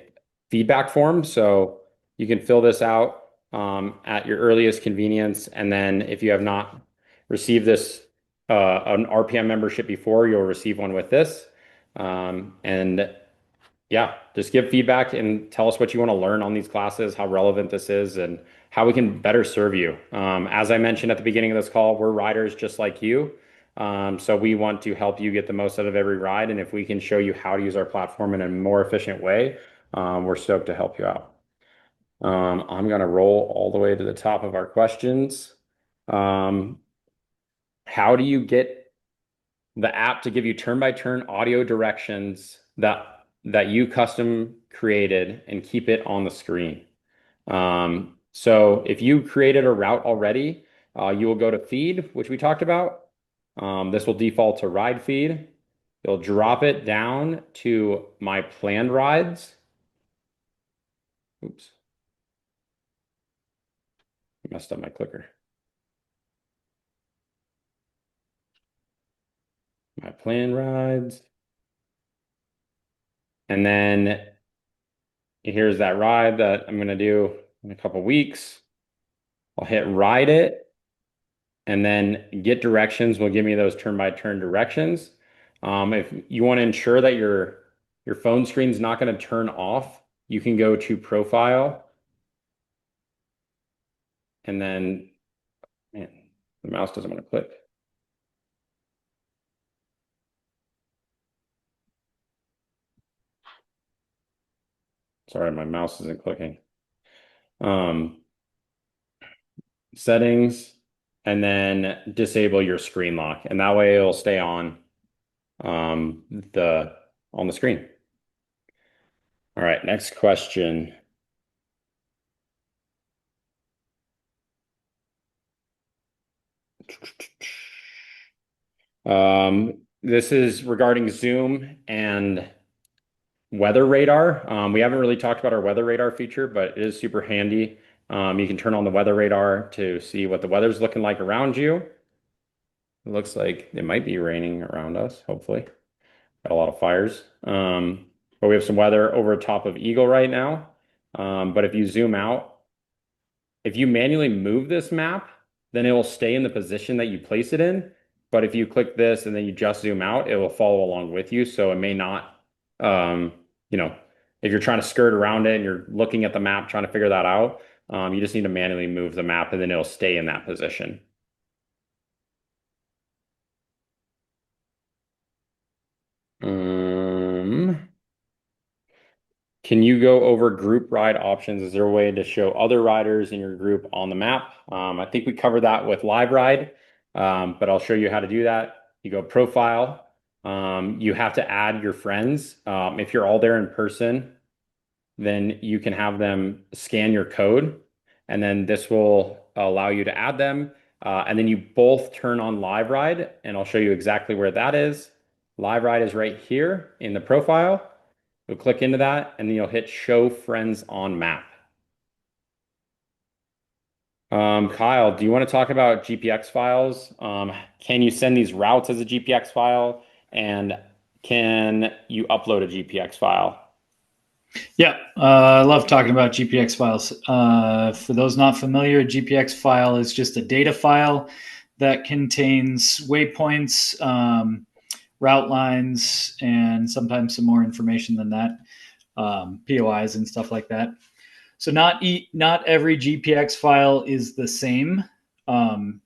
feedback form. So you can fill this out. at your earliest convenience. And then if you have not received this an RPM membership before, you'll receive one with this. And yeah, just give feedback and tell us what you want to learn on these classes, how relevant this is, and how we can better serve you. As I mentioned at the beginning of this call, we're riders just like you. So we want to help you get the most out of every ride. And if we can show you how to use our platform in a more efficient way, we're stoked to help you out. I'm going to roll all the way to the top of our questions. How do you get the app to give you turn-by-turn audio directions that you custom created and keep it on the screen? So if you created a route already, you will go to feed, which we talked about. This will default to ride feed. You'll drop it down to my planned rides. Oops. Messed up my clicker. My planned rides. And then here's that ride that I'm going to do in a couple weeks. I'll hit ride it. And then get directions will give me those turn-by-turn directions. If you want to ensure that your phone screen's not going to turn off, you can go to profile. And then, man, the mouse doesn't want to click. Sorry, my mouse isn't clicking. Settings, and then disable your screen lock, and that way it'll stay on the screen. All right, next question. This is regarding Zoom and weather radar. We haven't really talked about our weather radar feature, but it is super handy. You can turn on the weather radar to see what the weather's looking like around you. It looks like it might be raining around us, hopefully. Got a lot of fires. But we have some weather over top of Eagle right now. But if you zoom out, if you manually move this map, then it will stay in the position that you place it in. But if you click this and then you just zoom out, it will follow along with you. So it may not, if you're trying to skirt around it and you're looking at the map, trying to figure that out, you just need to manually move the map and then it'll stay in that position. Can you go over group ride options? Is there a way to show other riders in your group on the map? I think we covered that with Live Ride, but I'll show you how to do that. You go profile. You have to add your friends. If you're all there in person, then you can have them scan your code, and then this will allow you to add them. And then you both turn on Live Ride, and I'll show you exactly where that is. Live Ride is right here in the profile. You'll click into that, and then you'll hit Show Friends on Map. Kyle, do you want to talk about GPX files? Can you send these routes as a GPX file? And can you upload a GPX file? Yeah, I love talking about GPX files. For those not familiar, a GPX file is just a data file that contains waypoints, route lines, and sometimes some more information than that, POIs and stuff like that. So not every GPX file is the same.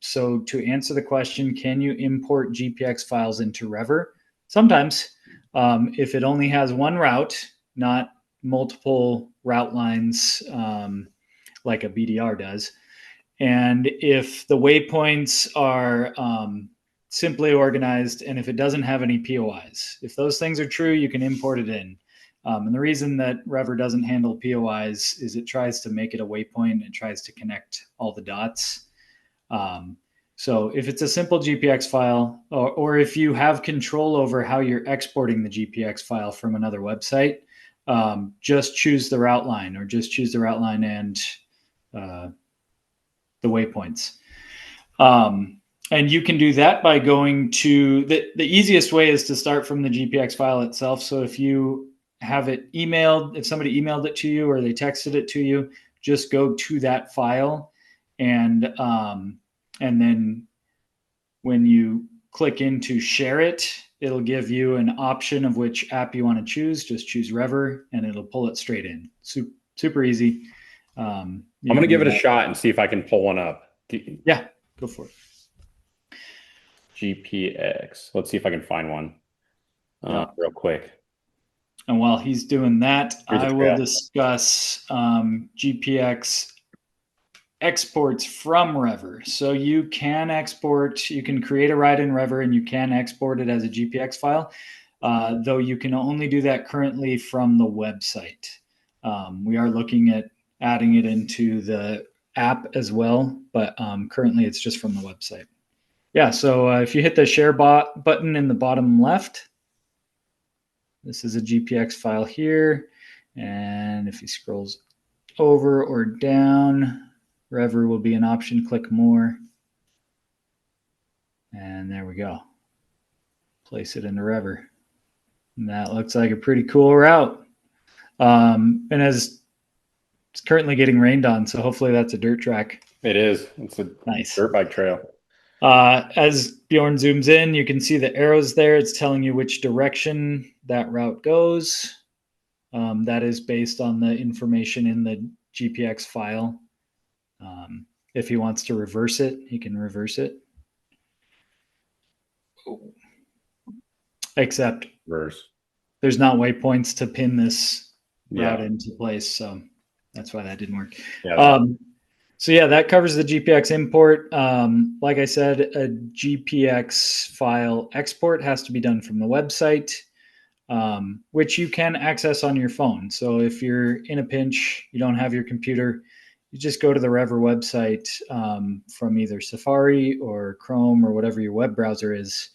So to answer the question, can you import GPX files into REVER? Sometimes, if it only has one route, not multiple route lines like a BDR does. And if the waypoints are simply organized, and if it doesn't have any POIs, if those things are true, you can import it in. And the reason that REVER doesn't handle POIs is it tries to make it a waypoint and tries to connect all the dots. So if it's a simple GPX file, or if you have control over how you're exporting the GPX file from another website, just choose the route line, or just choose the route line and the waypoints. And you can do that by going to the easiest way is to start from the GPX file itself. So if you have it emailed, if somebody emailed it to you or they texted it to you, just go to that file, and then when you click into share it, it'll give you an option of which app you want to choose. Just choose Rever, and it'll pull it straight in. Super easy. I'm going to give it a shot and see if I can pull one up. Yeah, go for it. GPX. Let's see if I can find one real quick. And while he's doing that, Here's a I will trail. discuss GPX exports from Rever. So you can export, you can create a ride in Rever and you can export it as a GPX file, though you can only do that currently from the website. We are looking at adding it into the app as well, but currently it's just from the website. Yeah, so if you hit the share button in the bottom left, this is a GPX file here. And if he scrolls over or down, Rever will be an option. Click more. And there we go. Place it into Rever. And that looks like a pretty cool route. And as it's currently getting rained on, so hopefully that's a dirt track. It is. It's a Nice dirt bike trail. As Bjorn zooms in, you can see the arrows there. It's telling you which direction that route goes. That is based on the information in the GPX file. If he wants to reverse it, he can reverse it. Except there's not waypoints to pin this route into place, so that's why that didn't work. Yeah. So yeah, that covers the GPX import. Like I said, a GPX file export has to be done from the website, which you can access on your phone. So if you're in a pinch, you don't have your computer, you just go to the Rever website from either Safari or Chrome or whatever your web browser is,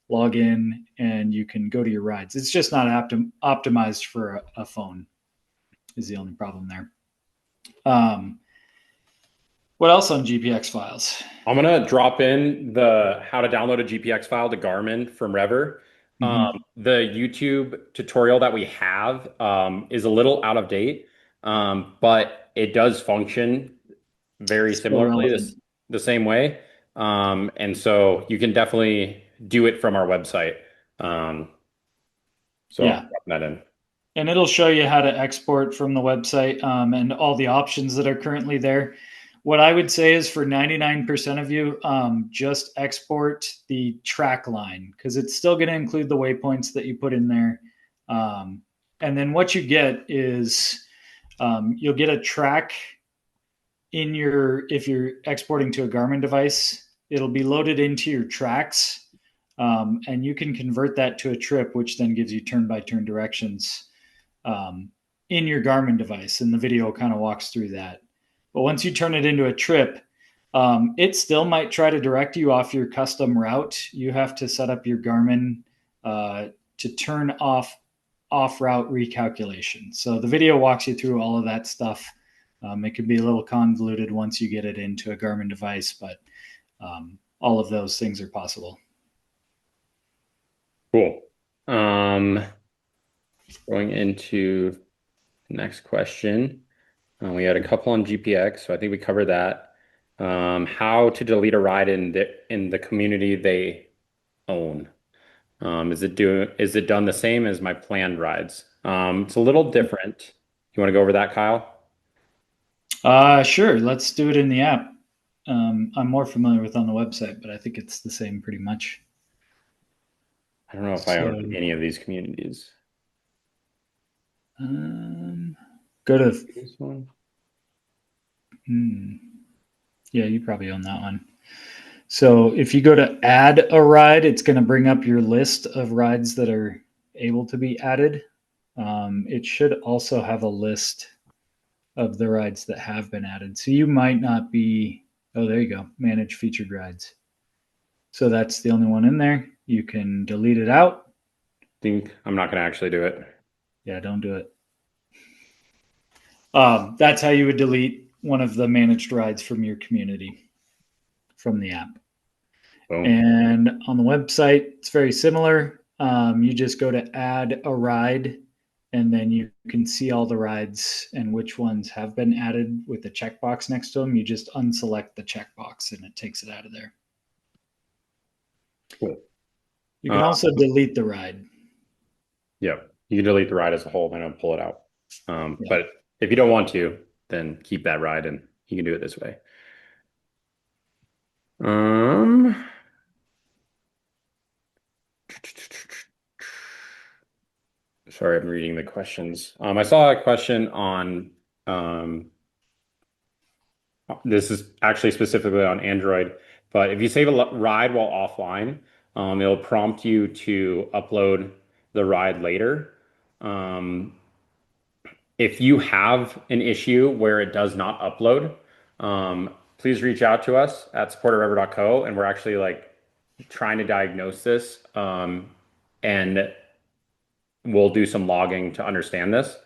log in, and you can go to your rides. It's just not optimized for a phone is the only problem there. What else on GPX files? I'm going to drop in the how to download a GPX file to Garmin from Rever. The YouTube tutorial that we have is a little out of date, but it does function very similarly the same way. And so you can definitely do it from our website. So Yeah. I'm dropping that in. And it'll show you how to export from the website and all the options that are currently there. What I would say is for 99% of you, just export the track line because it's still going to include the waypoints that you put in there. And then what you get is you'll get a track in if you're exporting to a Garmin device, it'll be loaded into your tracks. And you can convert that to a trip, which then gives you turn-by-turn directions in your Garmin device. And the video kind of walks through that. But once you turn it into a trip, it still might try to direct you off your custom route. You have to set up your Garmin to turn off route recalculation. So the video walks you through all of that stuff. It can be a little convoluted once you get it into a Garmin device, but all of those things are possible. Cool. Going into the next question. We had a couple on GPX, so I think we covered that. How to delete a ride in the community they own. Is it done the same as my planned rides? It's a little different. You want to go over that, Kyle? Sure. Let's do it in the app. I'm more familiar with on the website, but I think it's the same pretty much. I don't know if I own any of these communities. Go to this one. Yeah, you probably own that one. So if you go to add a ride, it's going to bring up your list of rides that are able to be added. It should also have a list of the rides that have been added. So you might not be, oh, there you go, manage featured rides. So that's the only one in there. You can delete it out. Think I'm not going to actually do it. Yeah, don't do it. That's how you would delete one of the managed rides from your community from the app. Boom. And on the website, it's very similar. You just go to add a ride and then you can see all the rides and which ones have been added with the checkbox next to them. You just unselect the checkbox and it takes it out of there. Cool. You can also delete the ride. Yeah, you can delete the ride as a whole and pull it out. Yeah. But if you don't want to, then keep that ride and you can do it this way. Sorry, I'm reading the questions. I saw a question on this is actually specifically on Android, but if you save a ride while offline, it'll prompt you to upload the ride later. If you have an issue where it does not upload, please reach out to us at support@rever.co, and we're actually like trying to diagnose this, and we'll do some logging to understand this.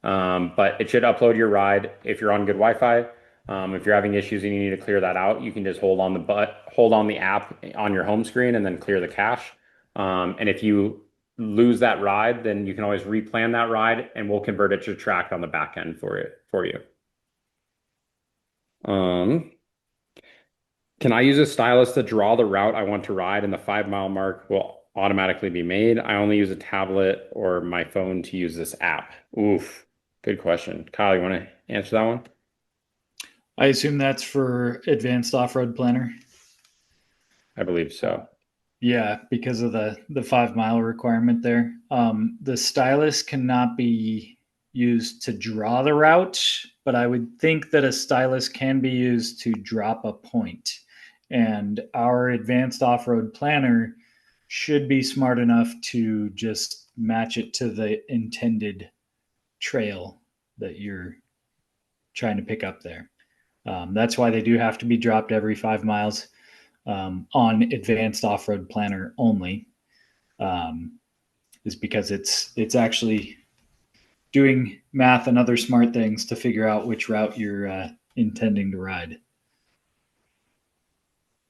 But it should upload your ride if you're on good Wi-Fi. If you're having issues and you need to clear that out, you can just hold on the app on your home screen and then clear the cache. And if you lose that ride, then you can always replan that ride and we'll convert it to track on the back end for you. Can I use a stylus to draw the route I want to ride and the 5 mile mark will automatically be made? I only use a tablet or my phone to use this app. Oof, good question. Kyle, you want to answer that one? I assume that's for advanced off-road planner. I believe so. Yeah, because of the 5 mile requirement there. The stylus cannot be used to draw the route, but I would think that a stylus can be used to drop a point. And our advanced off-road planner should be smart enough to just match it to the intended trail that you're trying to pick up there. That's why they do have to be dropped every 5 miles on advanced off-road planner only, is because it's actually doing math and other smart things to figure out which route you're intending to ride.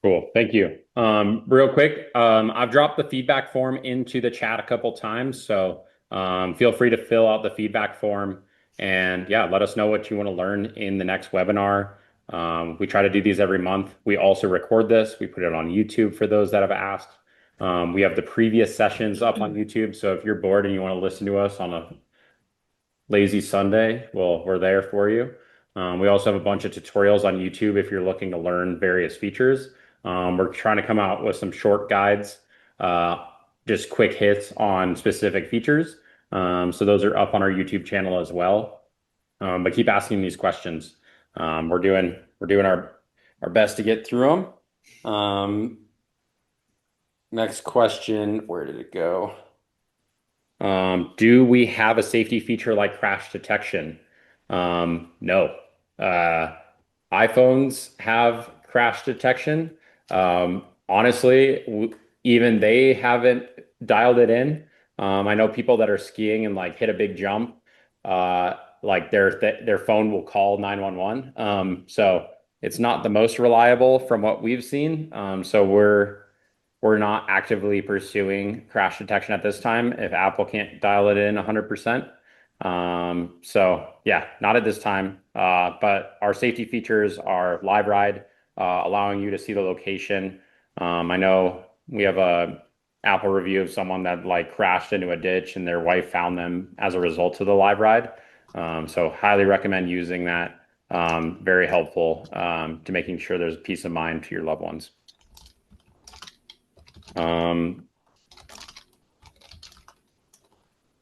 Cool. Thank you. Real quick, I've dropped the feedback form into the chat a couple times, so feel free to fill out the feedback form and yeah, let us know what you want to learn in the next webinar. We try to do these every month. We also record this. We put it on YouTube for those that have asked. We have the previous sessions up on YouTube, so if you're bored and you want to listen to us on a lazy Sunday, well, we're there for you. We also have a bunch of tutorials on YouTube if you're looking to learn various features. We're trying to come out with some short guides, just quick hits on specific features. So those are up on our YouTube channel as well. But keep asking these questions. We're doing our best to get through them. Next question, where did it go? Do we have a safety feature like crash detection? No. iPhones have crash detection. Honestly, even they haven't dialed it in. I know people that are skiing and like hit a big jump, like their phone will call 911. So it's not the most reliable from what we've seen. So we're not actively pursuing crash detection at this time if Apple can't dial it in 100%. So yeah, not at this time. But our safety features are live ride, allowing you to see the location. I know we have a Apple review of someone that like crashed into a ditch and their wife found them as a result of the live ride. So highly recommend using that. Very helpful to making sure there's peace of mind to your loved ones.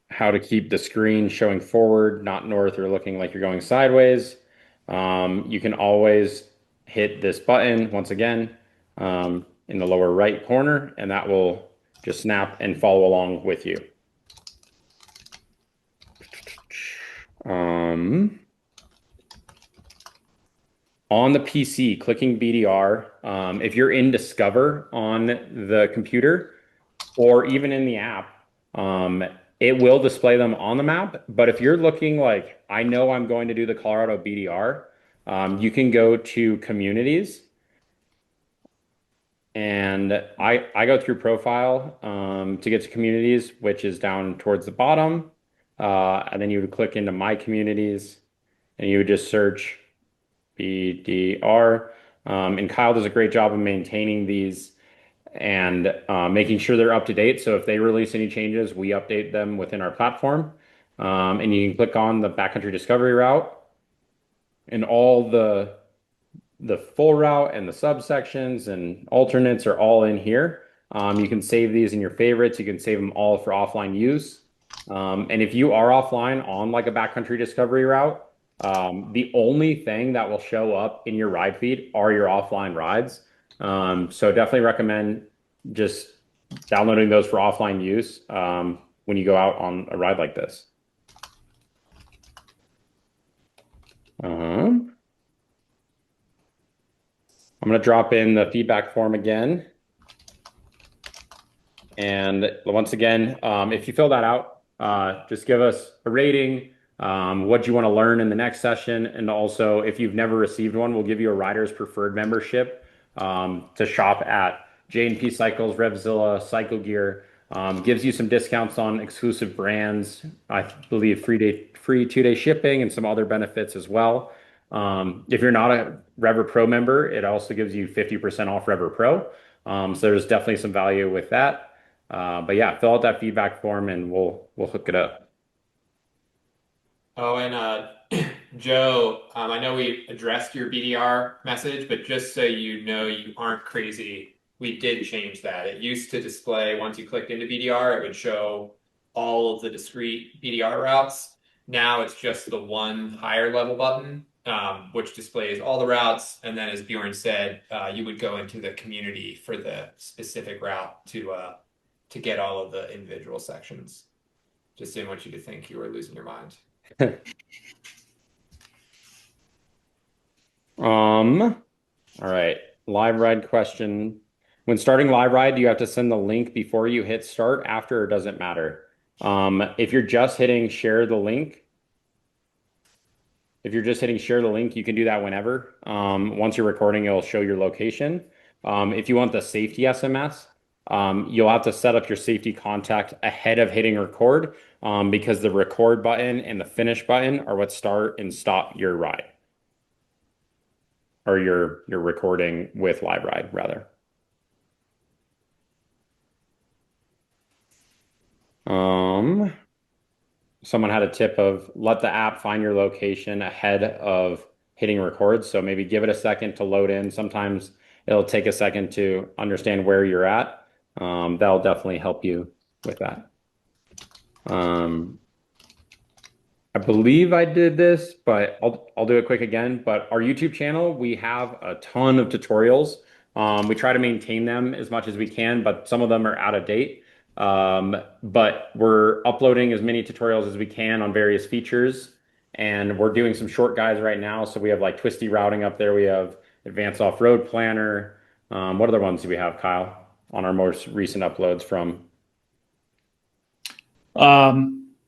How to keep the screen showing forward, not north or looking like you're going sideways. You can always hit this button once again in the lower right corner, and that will just snap and follow along with you. On the PC, clicking BDR, if you're in Discover on the computer or even in the app, it will display them on the map. But if you're looking like, I know I'm going to do the Colorado BDR, you can go to Communities. And I go through Profile to get to Communities, which is down towards the bottom. and then you would click into My Communities, and you would just search BDR. And Kyle does a great job of maintaining these and making sure they're up to date. So if they release any changes, we update them within our platform. And you can click on the backcountry discovery route, and all the full route and the subsections and alternates are all in here. You can save these in your favorites. You can save them all for offline use. And if you are offline on like a backcountry discovery route, the only thing that will show up in your ride feed are your offline rides. So definitely recommend just downloading those for offline use when you go out on a ride like this. I'm going to drop in the feedback form again. And once again, if you fill that out, just give us a rating, what you want to learn in the next session. And also, if you've never received one, we'll give you a Riders Preferred membership to shop at J&P Cycles, Revzilla, Cycle Gear. Gives you some discounts on exclusive brands. I believe free 2-day shipping and some other benefits as well. If you're not a Rever Pro member, it also gives you 50% off Rever Pro. So there's definitely some value with that. But yeah, fill out that feedback form and we'll hook it up. Oh, and Joe, I know we addressed your BDR message, but just so you know you aren't crazy, we did change that. It used to display, once you clicked into BDR, it would show all of the discrete BDR routes. Now it's just the one higher level button, which displays all the routes. And then, as Bjorn said, you would go into the community for the specific route to get all of the individual sections. Just didn't want you to think you were losing your mind. All right. Live ride question. When starting live ride, do you have to send the link before you hit start, after, or does it matter? If you're just hitting share the link, you can do that whenever. Once you're recording, it'll show your location. If you want the safety SMS, you'll have to set up your safety contact ahead of hitting record, because the record button and the finish button are what start and stop your ride, or your recording with live ride rather. Someone had a tip of let the app find your location ahead of hitting record. So maybe give it a second to load in. Sometimes it'll take a second to understand where you're at. That'll definitely help you with that. I believe I did this, but I'll do it quick again. But our YouTube channel, we have a ton of tutorials. We try to maintain them as much as we can, but some of them are out of date. But we're uploading as many tutorials as we can on various features, and we're doing some short guides right now. So we have like twisty routing up there. We have advanced off-road planner. What other ones do we have, Kyle, on our most recent uploads from?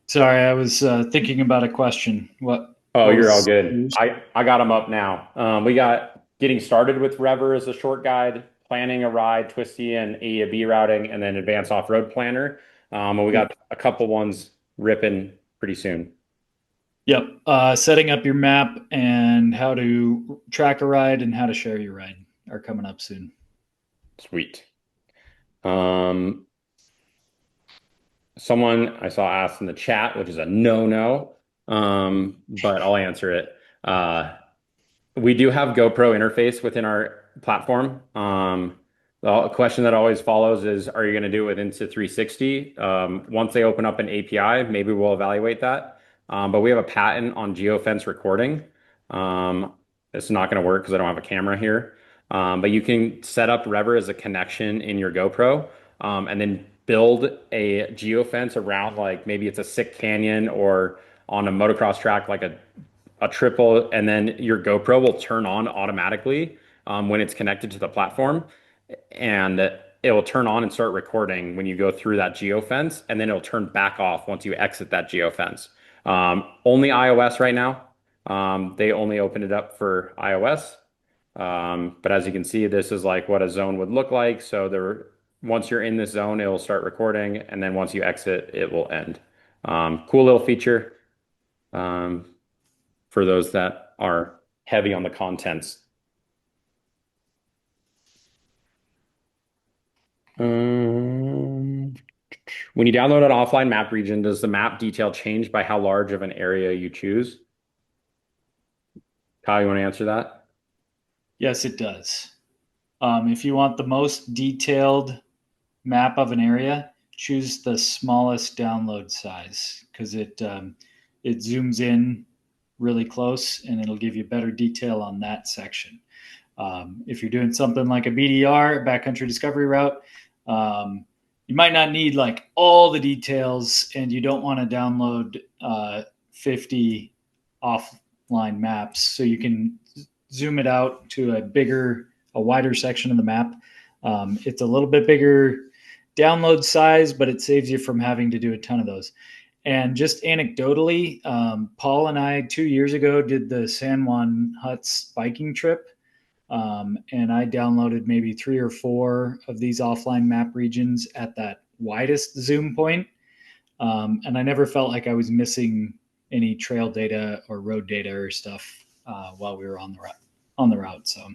Sorry, I was thinking about a question. Oh, you're all good. I got them up now. We got getting started with Rever as a short guide, planning a ride, twisty and A to B routing, and then advanced off-road planner. And we got a couple ones ripping pretty soon. Yep. Setting up your map and how to track a ride and how to share your ride are coming up soon. Sweet. Someone I saw asked in the chat, which is a no-no, but I'll answer it. We do have GoPro interface within our platform. The question that always follows is, are you going to do it with Insta360? Once they open up an API, maybe we'll evaluate that. But we have a patent on geofence recording. It's not going to work because I don't have a camera here. But you can set up Rever as a connection in your GoPro, and then build a geofence around, like maybe it's a sick canyon or on a motocross track, like a triple, and then your GoPro will turn on automatically when it's connected to the platform, and it will turn on and start recording when you go through that geofence, and then it'll turn back off once you exit that geofence. Only iOS right now. They only opened it up for iOS. But as you can see, this is like what a zone would look like. So once you're in this zone, it will start recording, and then once you exit, it will end. Cool little feature for those that are heavy on the contents. When you download an offline map region, does the map detail change by how large of an area you choose? Kyle, you want to answer that? Yes, it does. If you want the most detailed map of an area, choose the smallest download size because it zooms in really close and it'll give you better detail on that section. If you're doing something like a BDR, backcountry discovery route, you might not need like all the details, and you don't want to download 50 offline maps, so you can zoom it out to a wider section of the map. It's a little bit bigger download size, but it saves you from having to do a ton of those. And just anecdotally, Paul and I 2 years ago did the San Juan Huts biking trip. And I downloaded maybe 3 or 4 of these offline map regions at that widest zoom point. And I never felt like I was missing any trail data or road data or stuff while we were on the route. So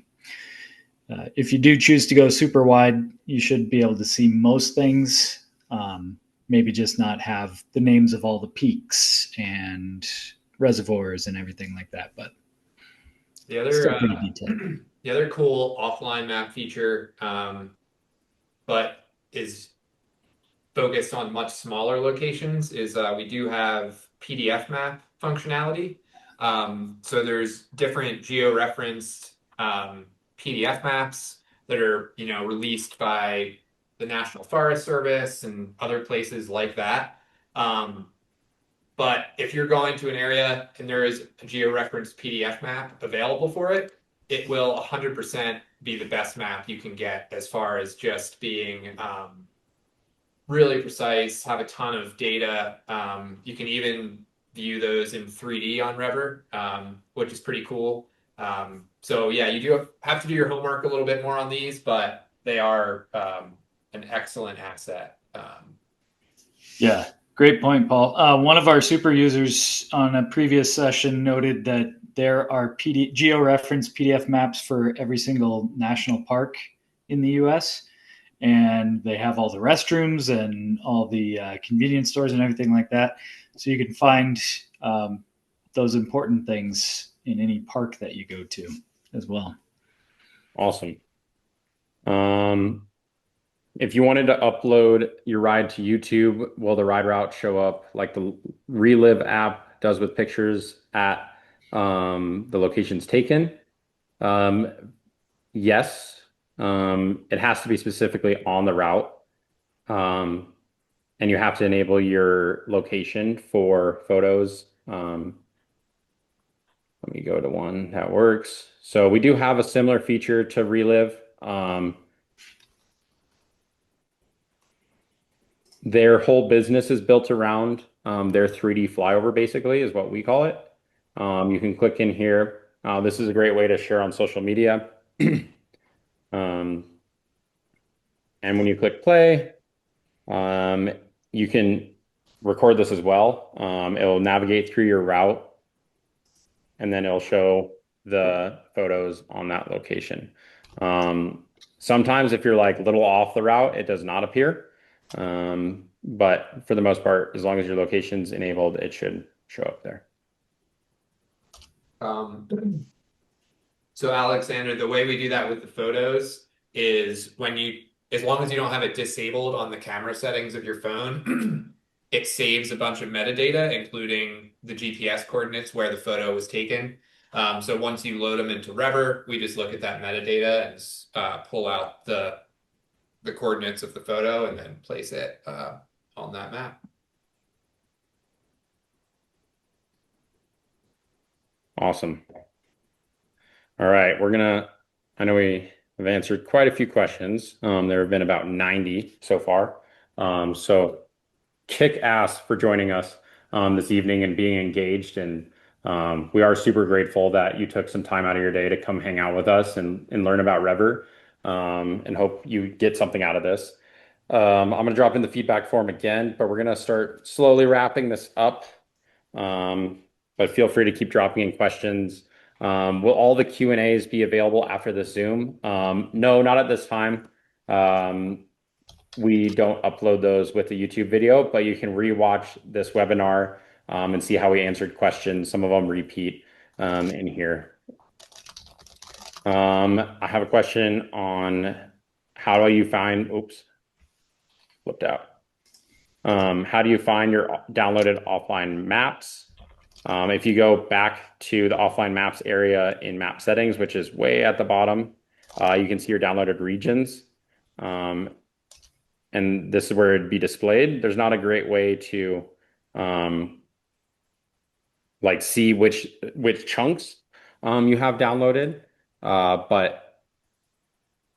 if you do choose to go super wide, you should be able to see most things. Maybe just not have the names of all the peaks and reservoirs and everything like that. But still pretty detailed. The other cool offline map feature, but is focused on much smaller locations, is we do have PDF map functionality. So there's different geo-referenced PDF maps that are, released by the National Forest Service and other places like that. But if you're going to an area and there is a geo-referenced PDF map available for it, it will 100% be the best map you can get as far as just being really precise, have a ton of data. You can even view those in 3D on Rever, which is pretty cool. So yeah, you do have to do your homework a little bit more on these, but they are an excellent asset. Yeah, great point, Paul. One of our super users on a previous session noted that there are geo-referenced PDF maps for every single national park in the US, and they have all the restrooms and all the convenience stores and everything like that. So you can find those important things in any park that you go to as well. Awesome. If you wanted to upload your ride to YouTube, will the ride route show up like the Relive app does with pictures at the locations taken? Yes. It has to be specifically on the route. And you have to enable your location for photos. Let me go to one that works. So we do have a similar feature to Relive. Their whole business is built around their 3D flyover, basically, is what we call it. You can click in here. This is a great way to share on social media. And when you click play, you can record this as well. It'll navigate through your route, and then it'll show the photos on that location. Sometimes if you're like a little off the route, it does not appear. But for the most part, as long as your location's enabled, it should show up there. So Alexander, the way we do that with the photos is as long as you don't have it disabled on the camera settings of your phone, it saves a bunch of metadata, including the GPS coordinates where the photo was taken. So once you load them into Rever, we just look at that metadata and pull out the coordinates of the photo and then place it on that map. Awesome. All right, I know we have answered quite a few questions. There have been about 90 so far. So kick ass for joining us this evening and being engaged. And we are super grateful that you took some time out of your day to come hang out with us and learn about Rever, and hope you get something out of this. I'm going to drop in the feedback form again, but we're going to start slowly wrapping this up. But feel free to keep dropping in questions. Will all the Q&As be available after the Zoom? No, not at this time. We don't upload those with the YouTube video, but you can rewatch this webinar and see how we answered questions. Some of them repeat in here. I have a question on how do you find, oops, flipped out. How do you find your downloaded offline maps? If you go back to the offline maps area in map settings, which is way at the bottom, you can see your downloaded regions. And this is where it'd be displayed. There's not a great way to like see which chunks you have downloaded, but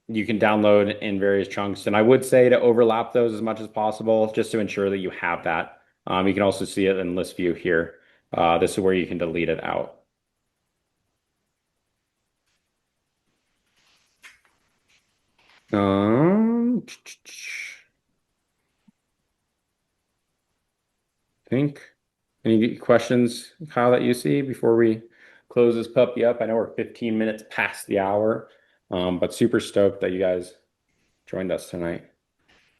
you can download in various chunks. And I would say to overlap those as much as possible, just to ensure that you have that. You can also see it in list view here. This is where you can delete it out. Think any questions, Kyle, that you see before we close this puppy up? I know we're 15 minutes past the hour, but super stoked that you guys joined us tonight.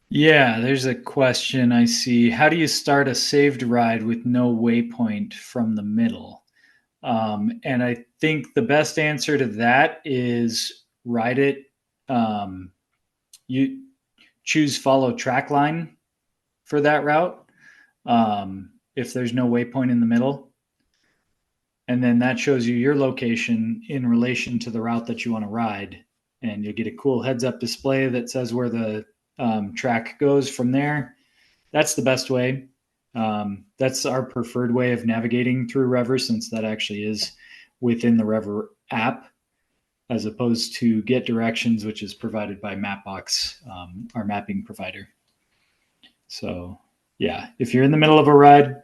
Yeah, there's a question I see. How do you start a saved ride with no waypoint from the middle? And I think the best answer to that is ride it. You choose follow track line for that route. If there's no waypoint in the middle, and then that shows you your location in relation to the route that you want to ride, and you get a cool heads up display that says where the track goes from there. That's the best way. That's our preferred way of navigating through Rever, since that actually is within the Rever app, as opposed to Get Directions, which is provided by Mapbox, our mapping provider. So yeah, if you're in the middle of a ride,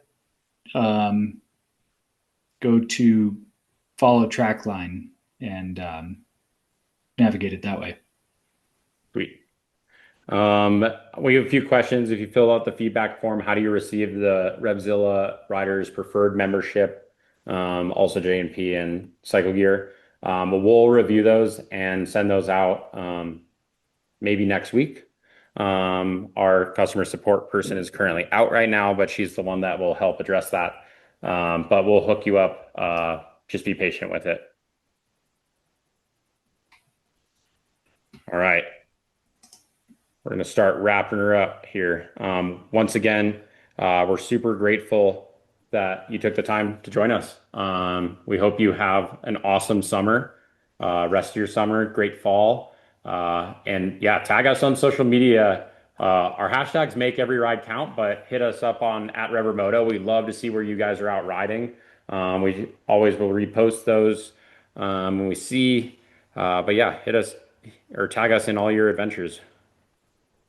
go to follow track line and navigate it that way. Sweet. We have a few questions. If you fill out the feedback form, how do you receive the Revzilla Riders Preferred membership? Also J&P and Cycle Gear. We'll review those and send those out maybe next week. Our customer support person is currently out right now, but she's the one that will help address that. But we'll hook you up. Just be patient with it. All right. We're going to start wrapping her up here. Once again, we're super grateful that you took the time to join us. We hope you have an awesome summer, rest of your summer, great fall. And yeah, tag us on social media. Our hashtags make every ride count, but hit us up on @ReverMoto. We'd love to see where you guys are out riding. We always will repost those when we see. But yeah, hit us or tag us in all your adventures.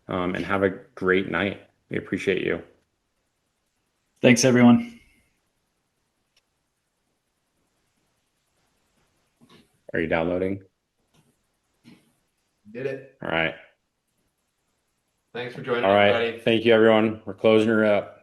And have a great night. We appreciate you. Thanks, everyone. Are you downloading? Did it. All right. Thanks for joining, All right. everybody. Thank you, everyone. We're closing her up.